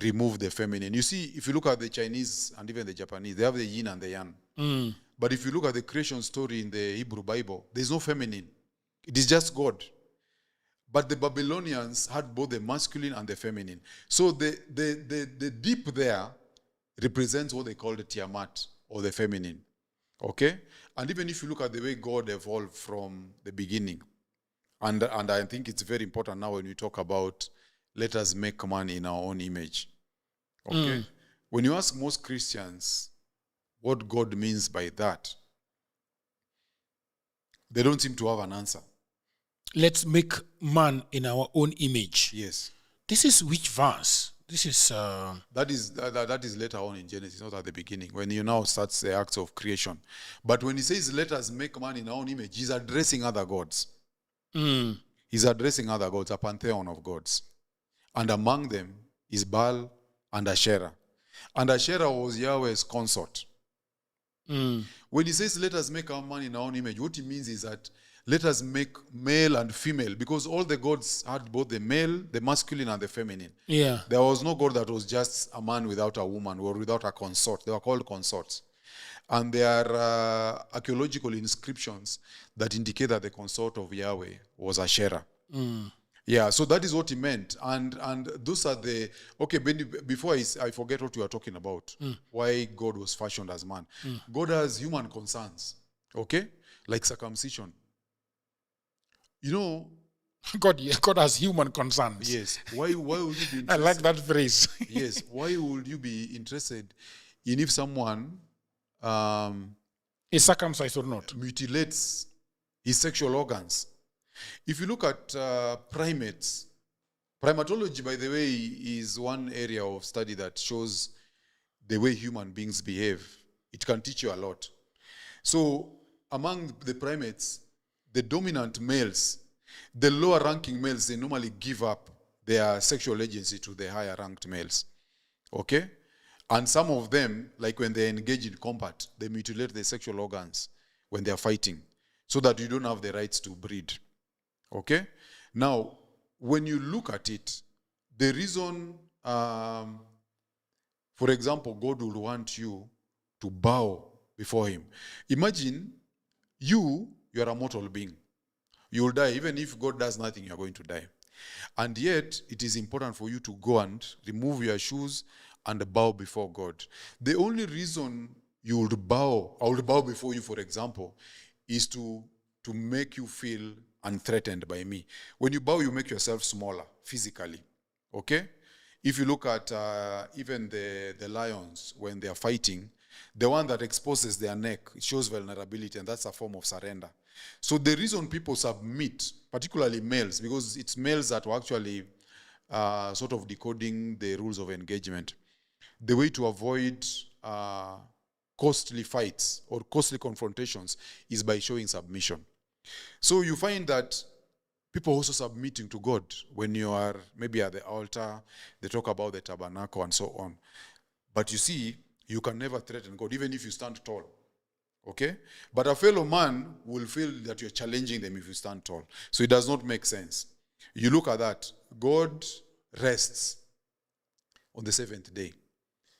remove the feminine. You see, if you look at the Chinese and even the Japanese, they have the yin and the yang. But if you look at the creation story in the Hebrew Bible, there's no feminine. It is just God. But the Babylonians had both the masculine and the feminine. So the deep there represents what they call the Tiamat, or the feminine. Okay? And even if you look at the way God evolved from the beginning, and I think it's very important now when we talk about let us make man in our own image. Okay? When you ask most Christians what God means by that, they don't seem to have an answer. Let's make man in our own image. Yes. This is which verse? This is... That is later on in Genesis, not at the beginning, when you now starts the acts of creation. But when he says, let us make man in our own image, he's addressing other gods. He's addressing other gods, a pantheon of gods. And among them is Baal and Asherah. And Asherah was Yahweh's consort. When he says, let us make our man in our own image, what he means is that let us make male and female, because all the gods had both the male, the masculine, and the feminine. Yeah. There was no god that was just a man without a woman or without a consort. They were called consorts. And there are archaeological inscriptions that indicate that the consort of Yahweh was Asherah. Yeah, so that is what he meant. And those are the... Okay, before I forget what you are talking about, why God was fashioned as man. God has human concerns, okay? Like circumcision. You know... God has human concerns. Yes. Why would you be interested? I like that phrase. Yes. Why would you be interested in if someone... is circumcised or not? Mutilates his sexual organs. If you look at primates, primatology, by the way, is one area of study that shows the way human beings behave. It can teach you a lot. So among the primates, the dominant males, the lower ranking males, they normally give up their sexual agency to the higher ranked males. Okay? And some of them, like when they engage in combat, they mutilate their sexual organs when they are fighting, so that you don't have the rights to breed. Okay? Now, when you look at it, the reason, for example, God will want you to bow before him. Imagine you are a mortal being. You will die. Even if God does nothing, you are going to die. And yet, it is important for you to go and remove your shoes and bow before God. The only reason you would bow, I would bow before you, for example, is to make you feel unthreatened by me. When you bow, you make yourself smaller physically. Okay? If you look at even the lions, when they are fighting, the one that exposes their neck, it shows vulnerability, and that's a form of surrender. So the reason people submit, particularly males, because it's males that were actually sort of decoding the rules of engagement. The way to avoid costly fights or costly confrontations is by showing submission. So you find that people also submitting to God when you are maybe at the altar, they talk about the tabernacle and so on. But you see, you can never threaten God, even if you stand tall. Okay? But a fellow man will feel that you're challenging them if you stand tall. So it does not make sense. You look at that. God rests on the seventh day.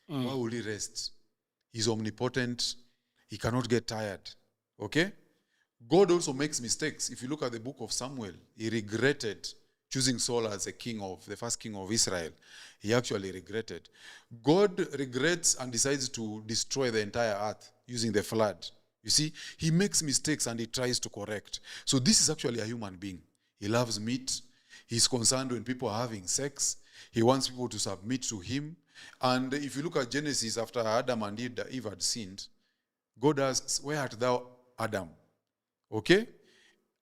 Why will he rest? He's omnipotent. He cannot get tired. Okay? God also makes mistakes. If you look at the book of Samuel, he regretted choosing Saul as the first king of Israel. He actually regretted. God regrets and decides to destroy the entire earth using the flood. You see, he makes mistakes and he tries to correct. So this is actually a human being. He loves meat. He's concerned when people are having sex. He wants people to submit to him. And if you look at Genesis, after Adam and Eve had sinned, God asks, "Where art thou, Adam?" Okay?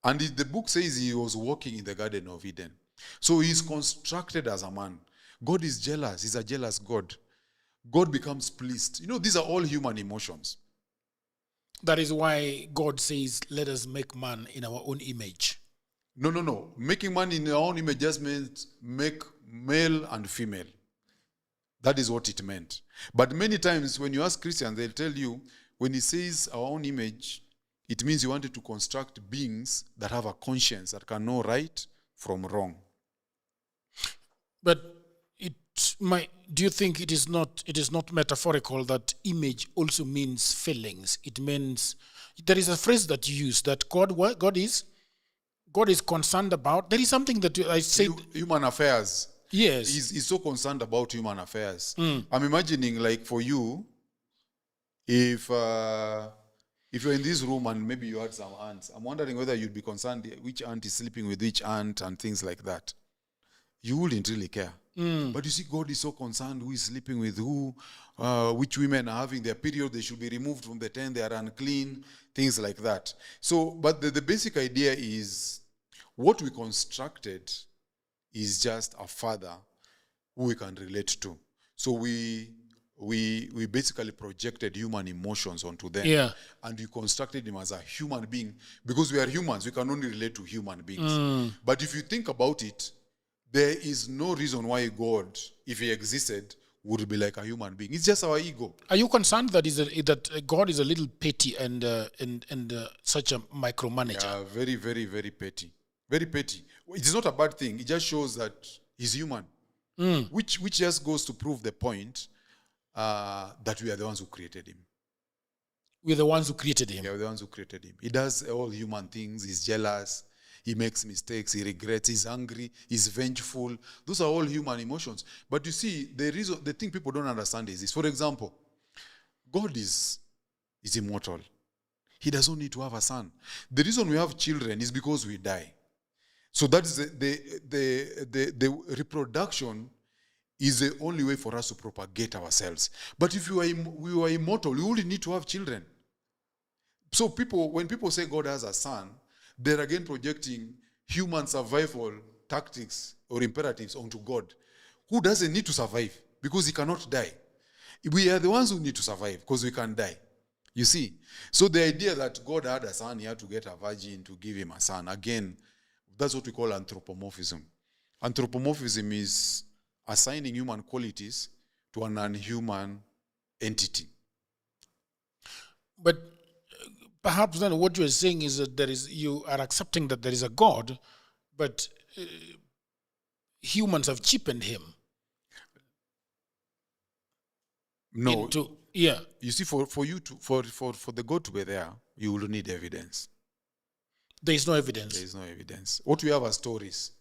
And the book says he was walking in the Garden of Eden. So he's constructed as a man. God is jealous. He's a jealous God. God becomes pleased. You know, these are all human emotions. That is why God says, let us make man in our own image. No. Making man in our own image just means make male and female. That is what it meant. But many times when you ask Christians, they'll tell you, when he says our own image, it means he wanted to construct beings that have a conscience, that can know right from wrong. But do you think it is not metaphorical that image also means feelings? It means there is a phrase that you use that God is concerned about. There is something that I said. Human affairs. Yes. He's so concerned about human affairs. I'm imagining, like, for you, if you're in this room and maybe you had some aunts, I'm wondering whether you'd be concerned which aunt is sleeping with which aunt and things like that. You wouldn't really care. But you see, God is so concerned who is sleeping with who, which women are having their period, they should be removed from the tent, they are unclean, things like that. So, but the basic idea is what we constructed is just a father who we can relate to. So we basically projected human emotions onto them. Yeah. And we constructed him as a human being. Because we are humans, we can only relate to human beings. But if you think about it, there is no reason why God, if he existed, would be like a human being. It's just our ego. Are you concerned that God is a little petty and such a micromanager? Yeah, very, very, very petty. Very petty. It's not a bad thing. It just shows that he's human. Which just goes to prove the point that we are the ones who created him. We're the ones who created him. Yeah, we're the ones who created him. He does all human things. He's jealous. He makes mistakes. He regrets. He's angry. He's vengeful. Those are all human emotions. But you see, the thing people don't understand is this. For example, God is immortal. He doesn't need to have a son. The reason we have children is because we die. So that is the reproduction is the only way for us to propagate ourselves. But if we were immortal, we wouldn't need to have children. So when people say God has a son, they're again projecting human survival tactics or imperatives onto God, who doesn't need to survive because he cannot die. We are the ones who need to survive because we can die. You see? So the idea that God had a son, he had to get a virgin to give him a son, again, that's what we call anthropomorphism. Anthropomorphism is assigning human qualities to an unhuman entity. But perhaps then what you are saying is that you are accepting that there is a God, but humans have cheapened him. No. Yeah. You see, for the God to be there, you will need evidence. There is no evidence. There is no evidence. What we have are stories.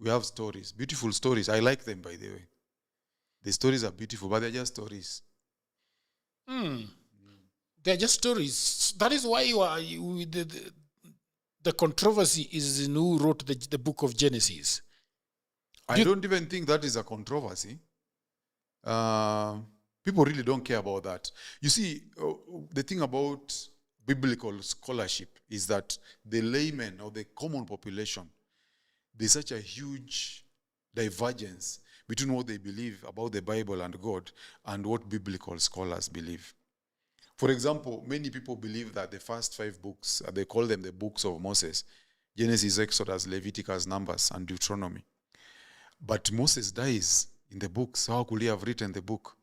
We have stories, beautiful stories. I like them, by the way. The stories are beautiful, but they're just stories. They're just stories. That is why the controversy is in who wrote the book of Genesis. I don't even think that is a controversy. People really don't care about that. You see, the thing about biblical scholarship is that the layman or the common population, there's such a huge divergence between what they believe about the Bible and God and what biblical scholars believe. For example, many people believe that the first 5 books, they call them the books of Moses: Genesis, Exodus, Leviticus, Numbers, and Deuteronomy. But Moses dies in the books. How could he have written the book?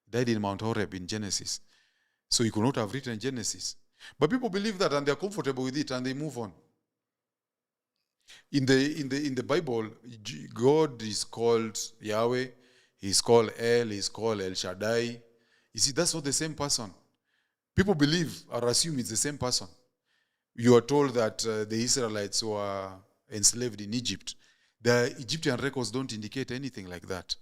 He died in Mount Horeb in Genesis. So he could not have written Genesis. But people believe that and they're comfortable with it and they move on. In the Bible, God is called Yahweh, he's called El, he's called El Shaddai. You see, that's not the same person. People believe or assume it's the same person. You are told that the Israelites were enslaved in Egypt. The Egyptian records don't indicate anything like that.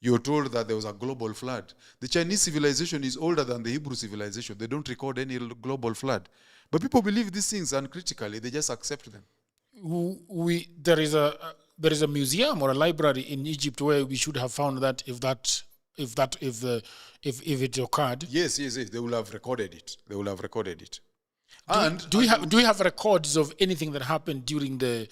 You're told that there was a global flood. The Chinese civilization is older than the Hebrew civilization. They don't record any global flood. But people believe these things uncritically. They just accept them. There is a museum or a library in Egypt where we should have found that if it occurred. Yes. They will have recorded it. Do we have records of anything that happened during the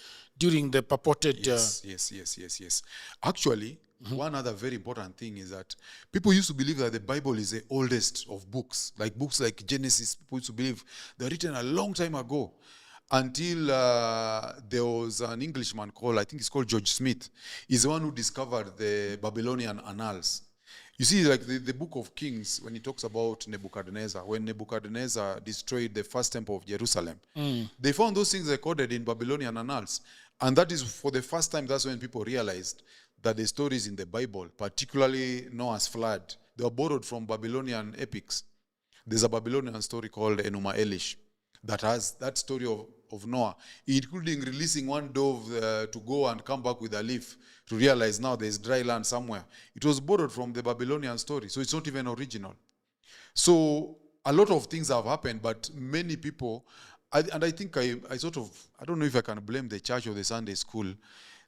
purported? Yes. Actually, one other very important thing is that people used to believe that the Bible is the oldest of books. Like books like Genesis, people used to believe they're written a long time ago. Until there was an Englishman I think he's called George Smith. He's the one who discovered the Babylonian annals. You see, like the book of Kings, when it talks about Nebuchadnezzar, when Nebuchadnezzar destroyed the first temple of Jerusalem, they found those things recorded in Babylonian annals. And that is for the first time, that's when people realized that the stories in the Bible, particularly Noah's flood, they were borrowed from Babylonian epics. There's a Babylonian story called Enuma Elish that has that story of Noah, including releasing one dove to go and come back with a leaf to realize now there's dry land somewhere. It was borrowed from the Babylonian story, so it's not even original. So a lot of things have happened, but many people, and I think I don't know if I can blame the church or the Sunday school,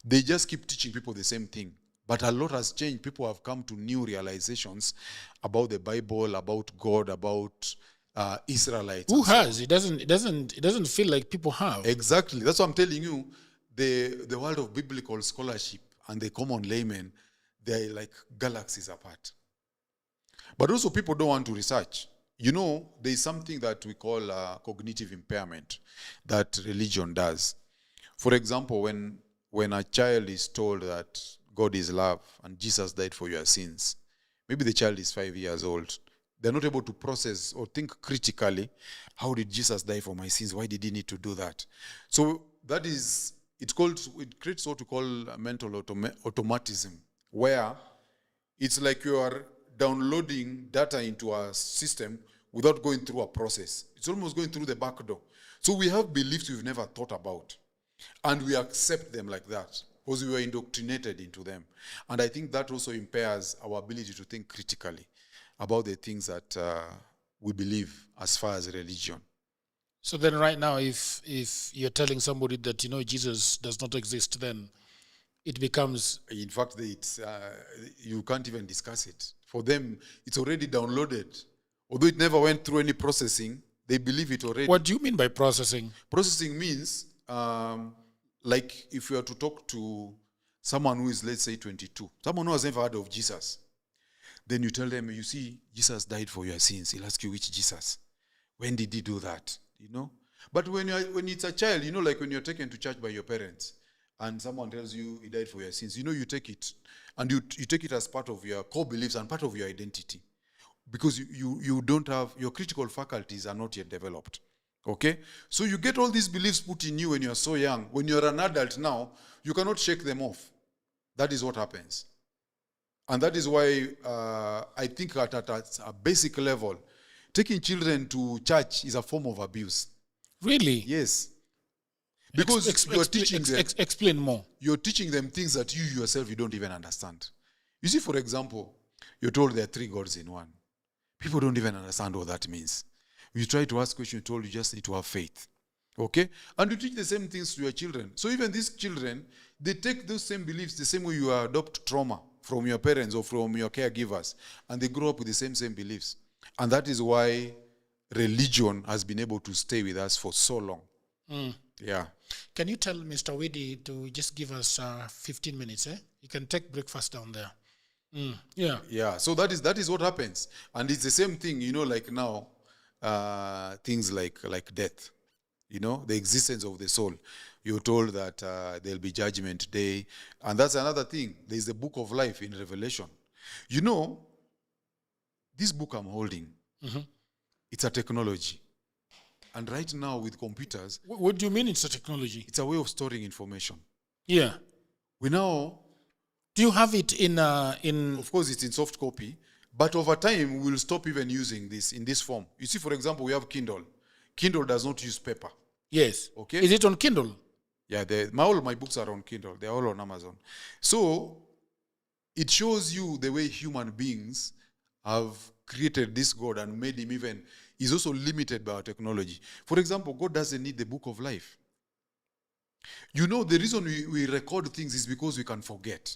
they just keep teaching people the same thing. But a lot has changed. People have come to new realizations about the Bible, about God, about Israelites. Who has? It doesn't feel like people have. Exactly. That's what I'm telling you. The world of biblical scholarship and the common layman, they're like galaxies apart. But also people don't want to research. You know, there's something that we call cognitive impairment that religion does. For example, when a child is told that God is love and Jesus died for your sins, maybe the child is 5 years old, they're not able to process or think critically, how did Jesus die for my sins? Why did he need to do that? So that is, it creates what we call mental automatism, where it's like you are downloading data into a system without going through a process. It's almost going through the back door. So we have beliefs we've never thought about, and we accept them like that because we were indoctrinated into them. And I think that also impairs our ability to think critically about the things that we believe as far as religion. So then right now, if you're telling somebody that, Jesus does not exist, then it becomes... In fact, you can't even discuss it. For them, it's already downloaded. Although it never went through any processing, they believe it already. What do you mean by processing? Processing means, like if you are to talk to someone who is, let's say, 22, someone who has never heard of Jesus, then you tell them, you see, Jesus died for your sins. He'll ask you, which Jesus? When did he do that? But when it's a child, like when you're taken to church by your parents and someone tells you he died for your sins, you take it. And you take it as part of your core beliefs and part of your identity. Because you don't have, your critical faculties are not yet developed. Okay? So you get all these beliefs put in you when you're so young. When you're an adult now, you cannot shake them off. That is what happens. And that is why I think at a basic level, taking children to church is a form of abuse. Really? Yes. Because you're teaching them. Explain more. You're teaching them things that you yourself, you don't even understand. You see, for example, you're told there are 3 gods in one. People don't even understand what that means. You try to ask questions, you're told you just need to have faith. Okay? And you teach the same things to your children. So even these children, they take those same beliefs the same way you adopt trauma from your parents or from your caregivers. And they grow up with the same beliefs. And that is why religion has been able to stay with us for so long. Yeah. Can you tell Mr. Widi to just give us 15 minutes? You can take breakfast down there. Yeah. Yeah. So that is what happens. And it's the same thing, like now, things like death, the existence of the soul. You're told that there'll be judgment day. And that's another thing. There's the book of life in Revelation. This book I'm holding, it's a technology. And right now with computers... What do you mean it's a technology? It's a way of storing information. Yeah. Do you have it in... Of course, it's in soft copy. But over time, we'll stop even using this in this form. You see, for example, we have Kindle. Kindle does not use paper. Yes. Okay. Is it on Kindle? Yeah, all of my books are on Kindle. They're all on Amazon. So it shows you the way human beings have created this God and made him even... is also limited by our technology. For example, God doesn't need the book of life. The reason we record things is because we can forget.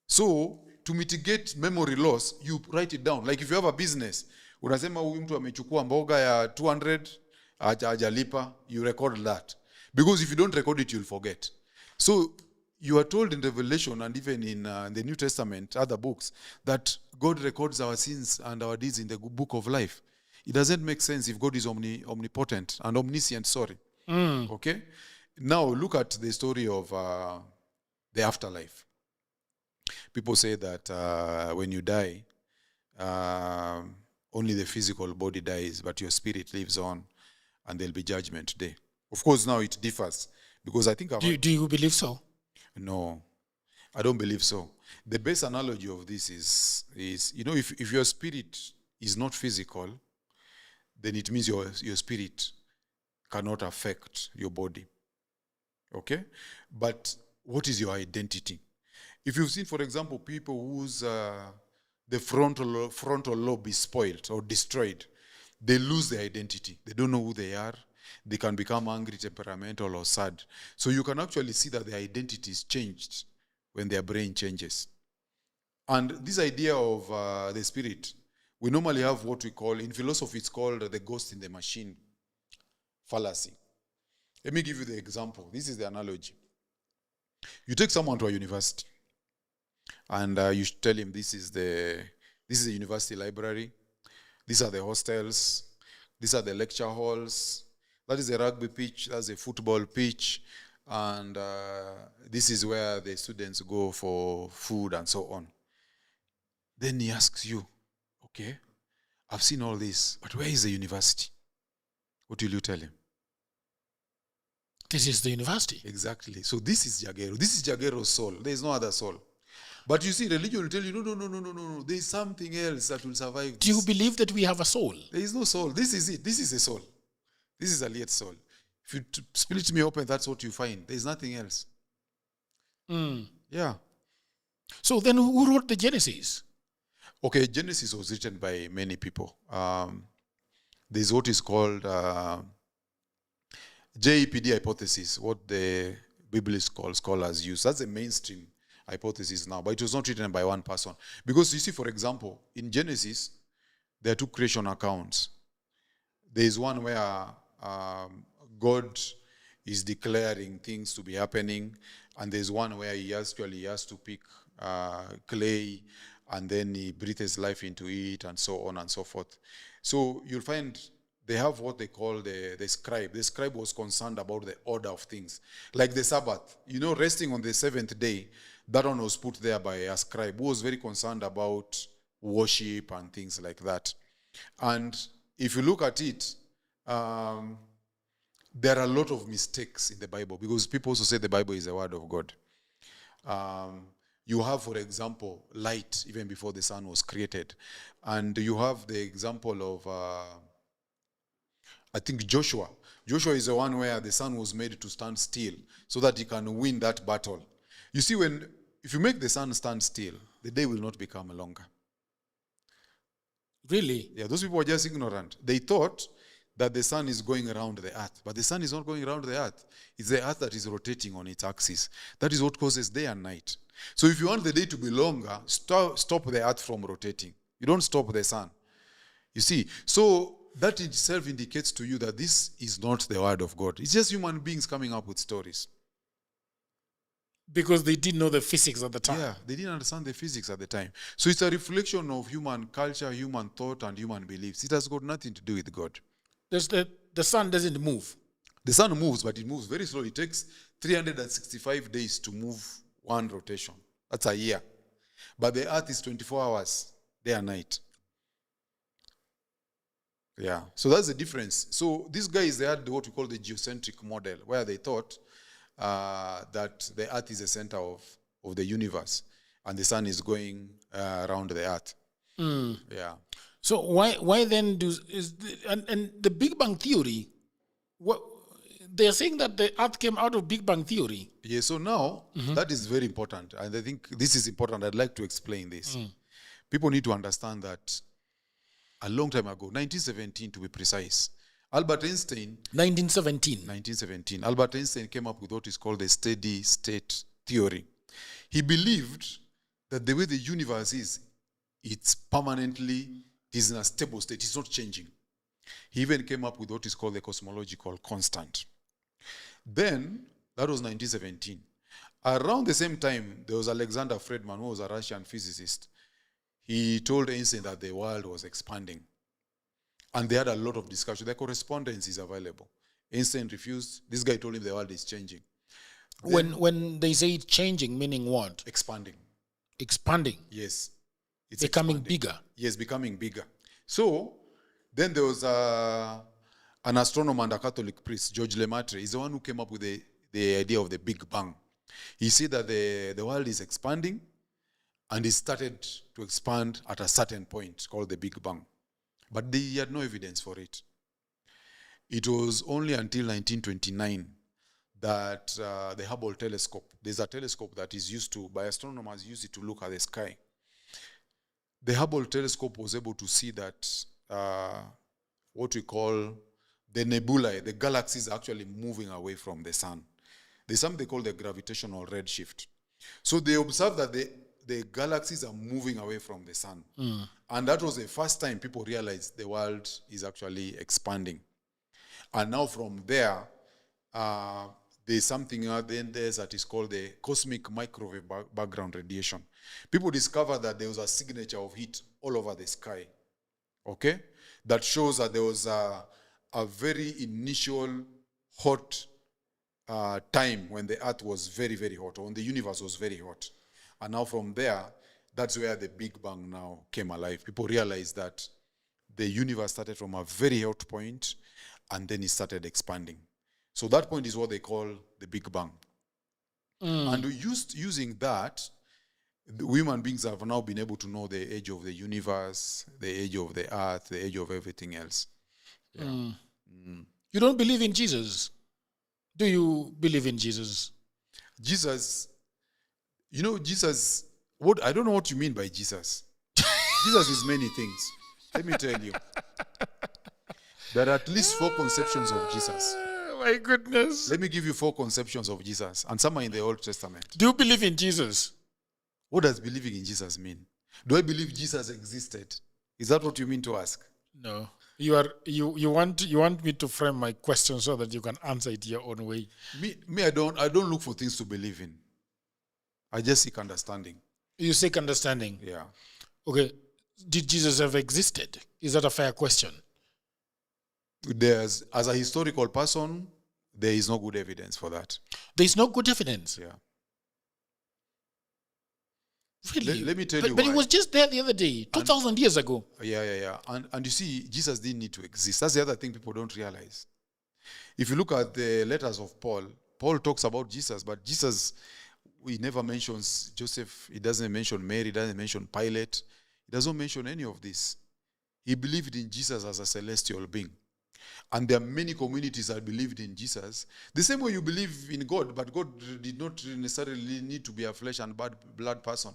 So, to mitigate memory loss, you write it down. Like if you have a business, unasema huyu mtu amechukua mboga ya 200, hajalipa, you record that. Because if you don't record it, you'll forget. So, you are told in Revelation and even in the New Testament, other books, that God records our sins and our deeds in the book of life. It doesn't make sense if God is omnipotent and omniscient, Okay? Now, look at the story of the afterlife. People say that when you die, only the physical body dies, but your spirit lives on, and there'll be judgment day. Of course, now it differs because I think Do you believe so? No, I don't believe so. The best analogy of this is if your spirit is not physical, then it means your spirit cannot affect your body. Okay? But what is your identity? If you've seen, for example, people whose the frontal lobe is spoiled or destroyed, they lose their identity. They don't know who they are. They can become angry, temperamental, or sad. So you can actually see that their identity is changed when their brain changes. And this idea of the spirit, we normally have what we call, in philosophy, it's called the ghost in the machine fallacy. Let me give you the example. This is the analogy. You take someone to a university, and you tell him this is the university library, these are the hostels, these are the lecture halls, that is a rugby pitch, that's a football pitch, and this is where the students go for food and so on. Then he asks you, okay, I've seen all this, but where is the university? What will you tell him? This is the university. Exactly. So this is Jagero. This is Jagero's soul. There is no other soul. But you see, religion will tell you, no. There is something else that will survive this. Do you believe that we have a soul? There is no soul. This is it. This is a soul. This is Aliet's soul. If you split me open, that's what you find. There is nothing else. Yeah. So then who wrote the Genesis? Okay, Genesis was written by many people. There's what is called JEPD hypothesis, what the biblical scholars use. That's the mainstream hypothesis now, but it was not written by one person. Because you see, for example, in Genesis, there are two creation accounts. There is one where God is declaring things to be happening, and there's one where he has to pick clay, and then he breathes life into it, and so on and so forth. So you'll find they have what they call the scribe. The scribe was concerned about the order of things. Like the Sabbath, resting on the seventh day, that one was put there by a scribe who was very concerned about worship and things like that. And if you look at it, there are a lot of mistakes in the Bible because people also say the Bible is the word of God. You have, for example, light even before the sun was created. And you have the example of, I think, Joshua. Joshua is the one where the sun was made to stand still so that he can win that battle. You see, if you make the sun stand still, the day will not become longer. Really? Yeah, those people were just ignorant. They thought that the sun is going around the earth, but the sun is not going around the earth. It's the earth that is rotating on its axis. That is what causes day and night. So if you want the day to be longer, stop the earth from rotating. You don't stop the sun. You see, so that itself indicates to you that this is not the word of God. It's just human beings coming up with stories. Because they didn't know the physics at the time. Yeah, they didn't understand the physics at the time. So it's a reflection of human culture, human thought, and human beliefs. It has got nothing to do with God. The sun doesn't move. The sun moves, but it moves very slowly. It takes 365 days to move one rotation. That's a year. But the earth is 24 hours, day and night. Yeah, so that's the difference. So these guys, they had what we call the geocentric model, where they thought that the earth is the center of the universe, and the sun is going around the earth. Yeah. So why then and the Big Bang Theory, they're saying that the earth came out of Big Bang Theory. Yeah, so now that is very important, and I think this is important. I'd like to explain this. People need to understand that a long time ago, 1917 to be precise, Albert Einstein... 1917. Albert Einstein came up with what is called the steady state theory. He believed that the way the universe is, it's permanently, is in a stable state, it's not changing. He even came up with what is called the cosmological constant. Then, that was 1917. Around the same time, there was Alexander Friedman, who was a Russian physicist. He told Einstein that the world was expanding. And they had a lot of discussion. The correspondence is available. Einstein refused. This guy told him the world is changing. When they say it's changing, meaning what? Expanding. Expanding. Yes. It's Becoming expanding. bigger. Yes, becoming bigger. So then there was an astronomer and a Catholic priest, George Lemaitre. He's the one who came up with the idea of the Big Bang. He said that the world is expanding, and it started to expand at a certain point called the Big Bang. But he had no evidence for it. It was only until 1929 that the Hubble telescope, there's a telescope that is used to, by astronomers, use it to look at the sky. The Hubble telescope was able to see that what we call the nebulae, the galaxies are actually moving away from the sun. There's something they call the gravitational redshift. So they observed that the galaxies are moving away from the sun. And that was the first time people realized the world is actually expanding. And now from there, there's something out there that is called the cosmic microwave background radiation. People discovered that there was a signature of heat all over the sky. Okay? That shows that there was a very initial hot time when the earth was very, very hot, or when the universe was very hot. And now from there, that's where the Big Bang now came alive. People realized that the universe started from a very hot point, and then it started expanding. So that point is what they call the Big Bang. And using that, the human beings have now been able to know the age of the universe, the age of the earth, the age of everything else. Yeah. You don't believe in Jesus? Do you believe in Jesus? Jesus, Jesus, I don't know what you mean by Jesus. Jesus is many things. Let me tell you. There are at least 4 conceptions of Jesus. My goodness. Let me give you 4 conceptions of Jesus, and some are in the Old Testament. Do you believe in Jesus? What does believing in Jesus mean? Do I believe Jesus existed? Is that what you mean to ask? No. You want me to frame my question so that you can answer it your own way. Me, I don't look for things to believe in. I just seek understanding. You seek understanding. Yeah. Okay. Did Jesus ever existed? Is that a fair question? As a historical person, there is no good evidence for that. There is no good evidence. Yeah. Really? Let me tell you But why. it was just there the other day, 2,000 years ago. Yeah. And you see, Jesus didn't need to exist. That's the other thing people don't realize. If you look at the letters of Paul talks about Jesus, but Jesus, he never mentions Joseph. He doesn't mention Mary. He doesn't mention Pilate. He doesn't mention any of this. He believed in Jesus as a celestial being. And there are many communities that believed in Jesus. The same way you believe in God, but God did not necessarily need to be a flesh and blood person.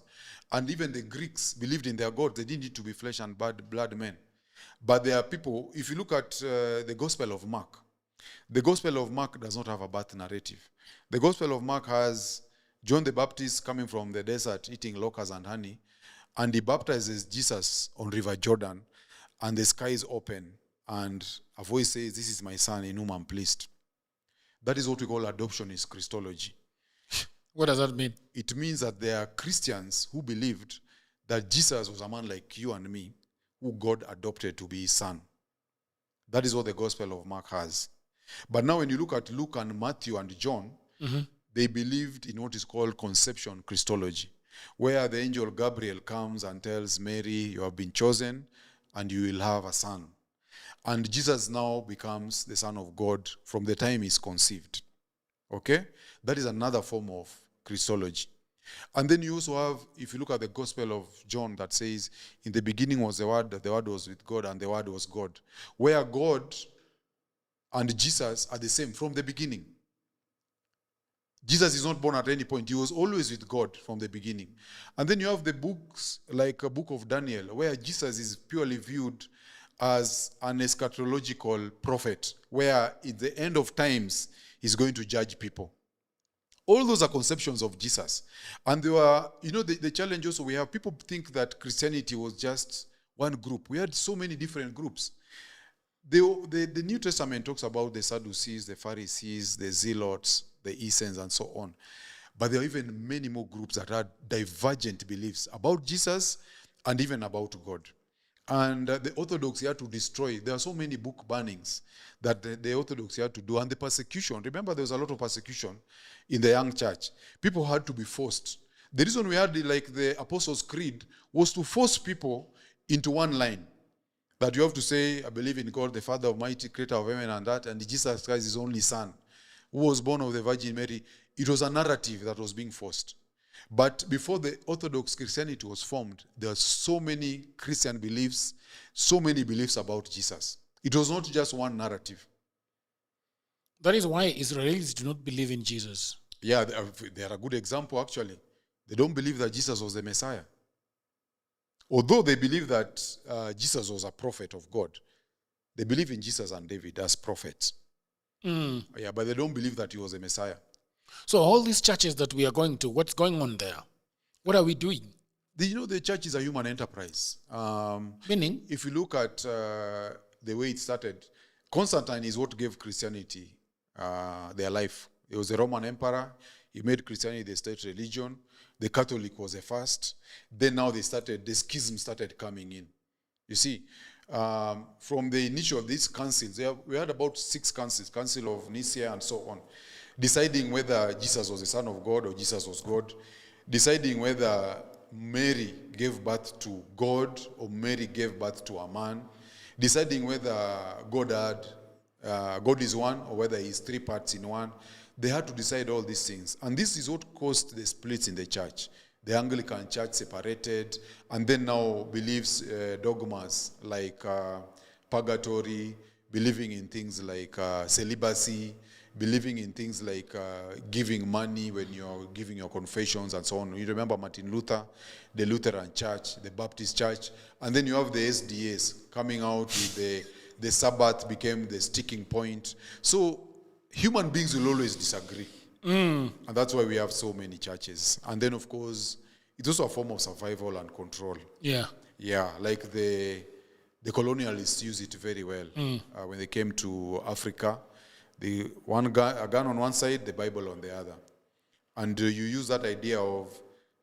And even the Greeks believed in their God. They didn't need to be flesh and blood men. But there are people, if you look at the Gospel of Mark, the Gospel of Mark does not have a birth narrative. The Gospel of Mark has John the Baptist coming from the desert, eating locusts and honey, and he baptizes Jesus on River Jordan, and the sky is open, and a voice says, "This is my son in whom I'm pleased." That is what we call adoptionist Christology. What does that mean? It means that there are Christians who believed that Jesus was a man like you and me, who God adopted to be his son. That is what the Gospel of Mark has. But now when you look at Luke and Matthew and John, they believed in what is called conception Christology, where the angel Gabriel comes and tells Mary, "You have been chosen and you will have a son." And Jesus now becomes the Son of God from the time he's conceived. Okay? That is another form of Christology. And then you also have, if you look at the Gospel of John that says, "In the beginning was the Word, the Word was with God, and the Word was God," where God and Jesus are the same from the beginning. Jesus is not born at any point. He was always with God from the beginning. And then you have the books, like a book of Daniel, where Jesus is purely viewed as an eschatological prophet, where in the end of times, he's going to judge people. All those are conceptions of Jesus. And there were, the challenge also we have, people think that Christianity was just one group. We had so many different groups. The New Testament talks about the Sadducees, the Pharisees, the Zealots, the Essenes, and so on. But there are even many more groups that had divergent beliefs about Jesus and even about God. And the Orthodoxy had to destroy. There are so many book burnings that the Orthodoxy had to do. And the persecution. Remember, there was a lot of persecution in the young church. People had to be forced. The reason we had like the Apostles' Creed was to force people into one line. That you have to say, I believe in God, the Father Almighty, creator of heaven and earth, and Jesus Christ, his only Son, who was born of the Virgin Mary. It was a narrative that was being forced. But before the Orthodox Christianity was formed, there were so many Christian beliefs, so many beliefs about Jesus. It was not just one narrative. That is why Israelis do not believe in Jesus. Yeah, they are a good example, actually. They don't believe that Jesus was the Messiah. Although they believe that Jesus was a prophet of God, they believe in Jesus and David as prophets. Yeah, but they don't believe that he was a Messiah. So all these churches that we are going to, what's going on there? What are we doing? The church is a human enterprise. Meaning? If you look at the way it started, Constantine is what gave Christianity their life. He was a Roman emperor. He made Christianity the state religion. The Catholic was the first. Then now the schism started coming in. You see, from the initial of these councils, we had about 6 councils, Council of Nicaea and so on, deciding whether Jesus was the Son of God or Jesus was God, deciding whether Mary gave birth to God or Mary gave birth to a man, deciding whether God is one or whether he's 3 parts in one. They had to decide all these things. And this is what caused the splits in the church. The Anglican church separated and then now believes dogmas like purgatory, believing in things like celibacy, believing in things like giving money when you're giving your confessions and so on. You remember Martin Luther, the Lutheran church, the Baptist church, and then you have the SDAs coming out with the Sabbath became the sticking point. So human beings will always disagree. And that's why we have so many churches. And then, of course, it's also a form of survival and control. Yeah. Yeah, like the colonialists use it very well. When they came to Africa, a gun on one side, the Bible on the other. And you use that idea of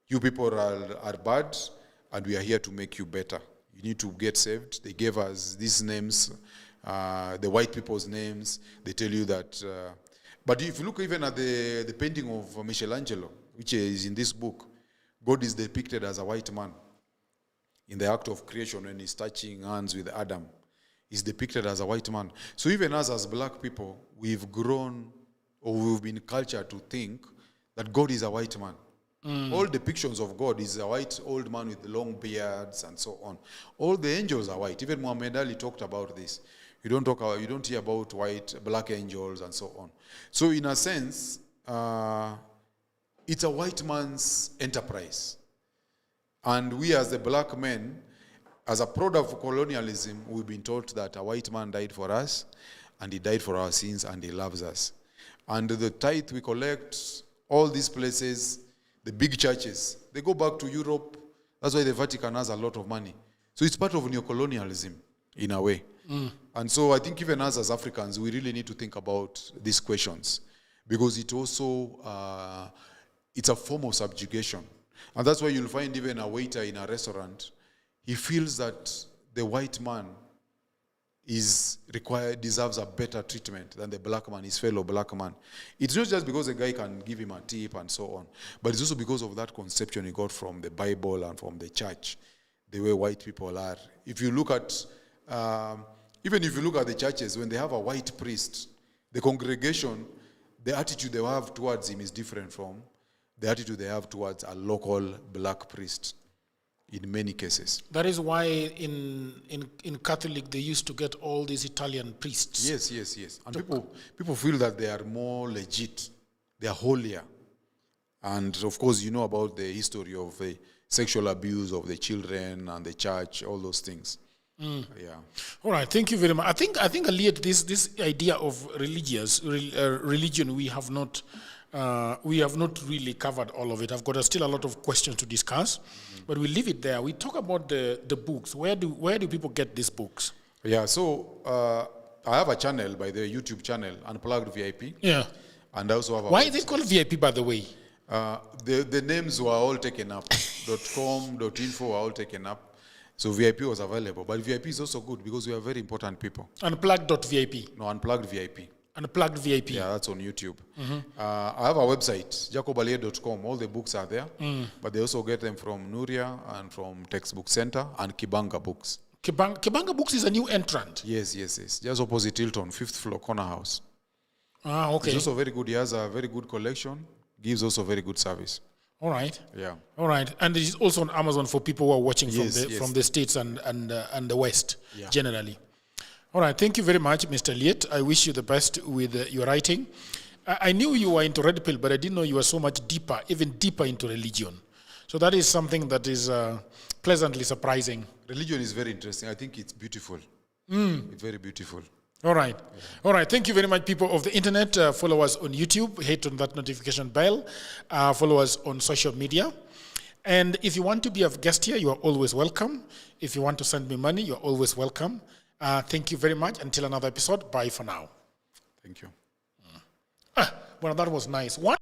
you people are bad and we are here to make you better. You need to get saved. They gave us these names, the white people's names. They tell you that. But if you look even at the painting of Michelangelo, which is in this book, God is depicted as a white man. In the act of creation, when he's touching hands with Adam, he's depicted as a white man. So even us as black people, we've grown or we've been cultured to think that God is a white man. All depictions of God is a white old man with long beards and so on. All the angels are white. Even Muhammad Ali talked about this. You don't hear about black angels and so on. So in a sense, it's a white man's enterprise. And we as the black men, as a product of colonialism, we've been taught that a white man died for us, and he died for our sins, and he loves us. And the tithe we collect, all these places, the big churches, they go back to Europe. That's why the Vatican has a lot of money. So it's part of neocolonialism, in a way. And so I think even us as Africans, we really need to think about these questions, because it also, it's a form of subjugation. And that's why you'll find even a waiter in a restaurant, he feels that the white man deserves a better treatment than the black man, his fellow black man. It's not just because the guy can give him a tip and so on, but it's also because of that conception he got from the Bible and from the church, the way white people are. If you look at, even if you look at the churches, when they have a white priest, the congregation, the attitude they have towards him is different from the attitude they have towards a local black priest in many cases. That is why in Catholic they used to get all these Italian priests. Yes. And people feel that they are more legit, they are holier. And of course, you know about the history of the sexual abuse of the children and the church, all those things. Yeah. All right. Thank you very much. I think Aliet, this idea of religion, we have not really covered all of it. I've got still a lot of questions to discuss, but we'll leave it there. We talk about the books. Where do people get these books? Yeah. So I have a channel, by the YouTube channel, Unplugged VIP. Yeah. And I also have a Why is it called VIP, by the way? The names were all taken up. .com, .info were all taken up. So VIP was available. But VIP is also good because we are very important people. Unplugged.vip. No, Unplugged VIP. Unplugged VIP. Yeah, that's on YouTube. I have a website, jacobaliet.com. All the books are there, but they also get them from Nuria and from Textbook Center and Kibanga Books. Kibanga Books is a new entrant. Yes. Just opposite Hilton, 5th floor, corner house. Ah, okay. It's also very good. He has a very good collection. Gives also very good service. All right. Yeah. All right. And it is also on Amazon for people who are watching Yes. from the States and the West generally. All right. Thank you very much, Mr. Aliet. I wish you the best with your writing. I knew you were into Red Pill, but I didn't know you were so much deeper, even deeper into religion. So that is something that is pleasantly surprising. Religion is very interesting. I think it's beautiful. It's very beautiful. All right. All right. Thank you very much, people of the internet. Follow us on YouTube. Hit on that notification bell. Follow us on social media. And if you want to be a guest here, you are always welcome. If you want to send me money, you're always welcome. Thank you very much. Until another episode. Bye for now. Thank you. Well, that was nice. One.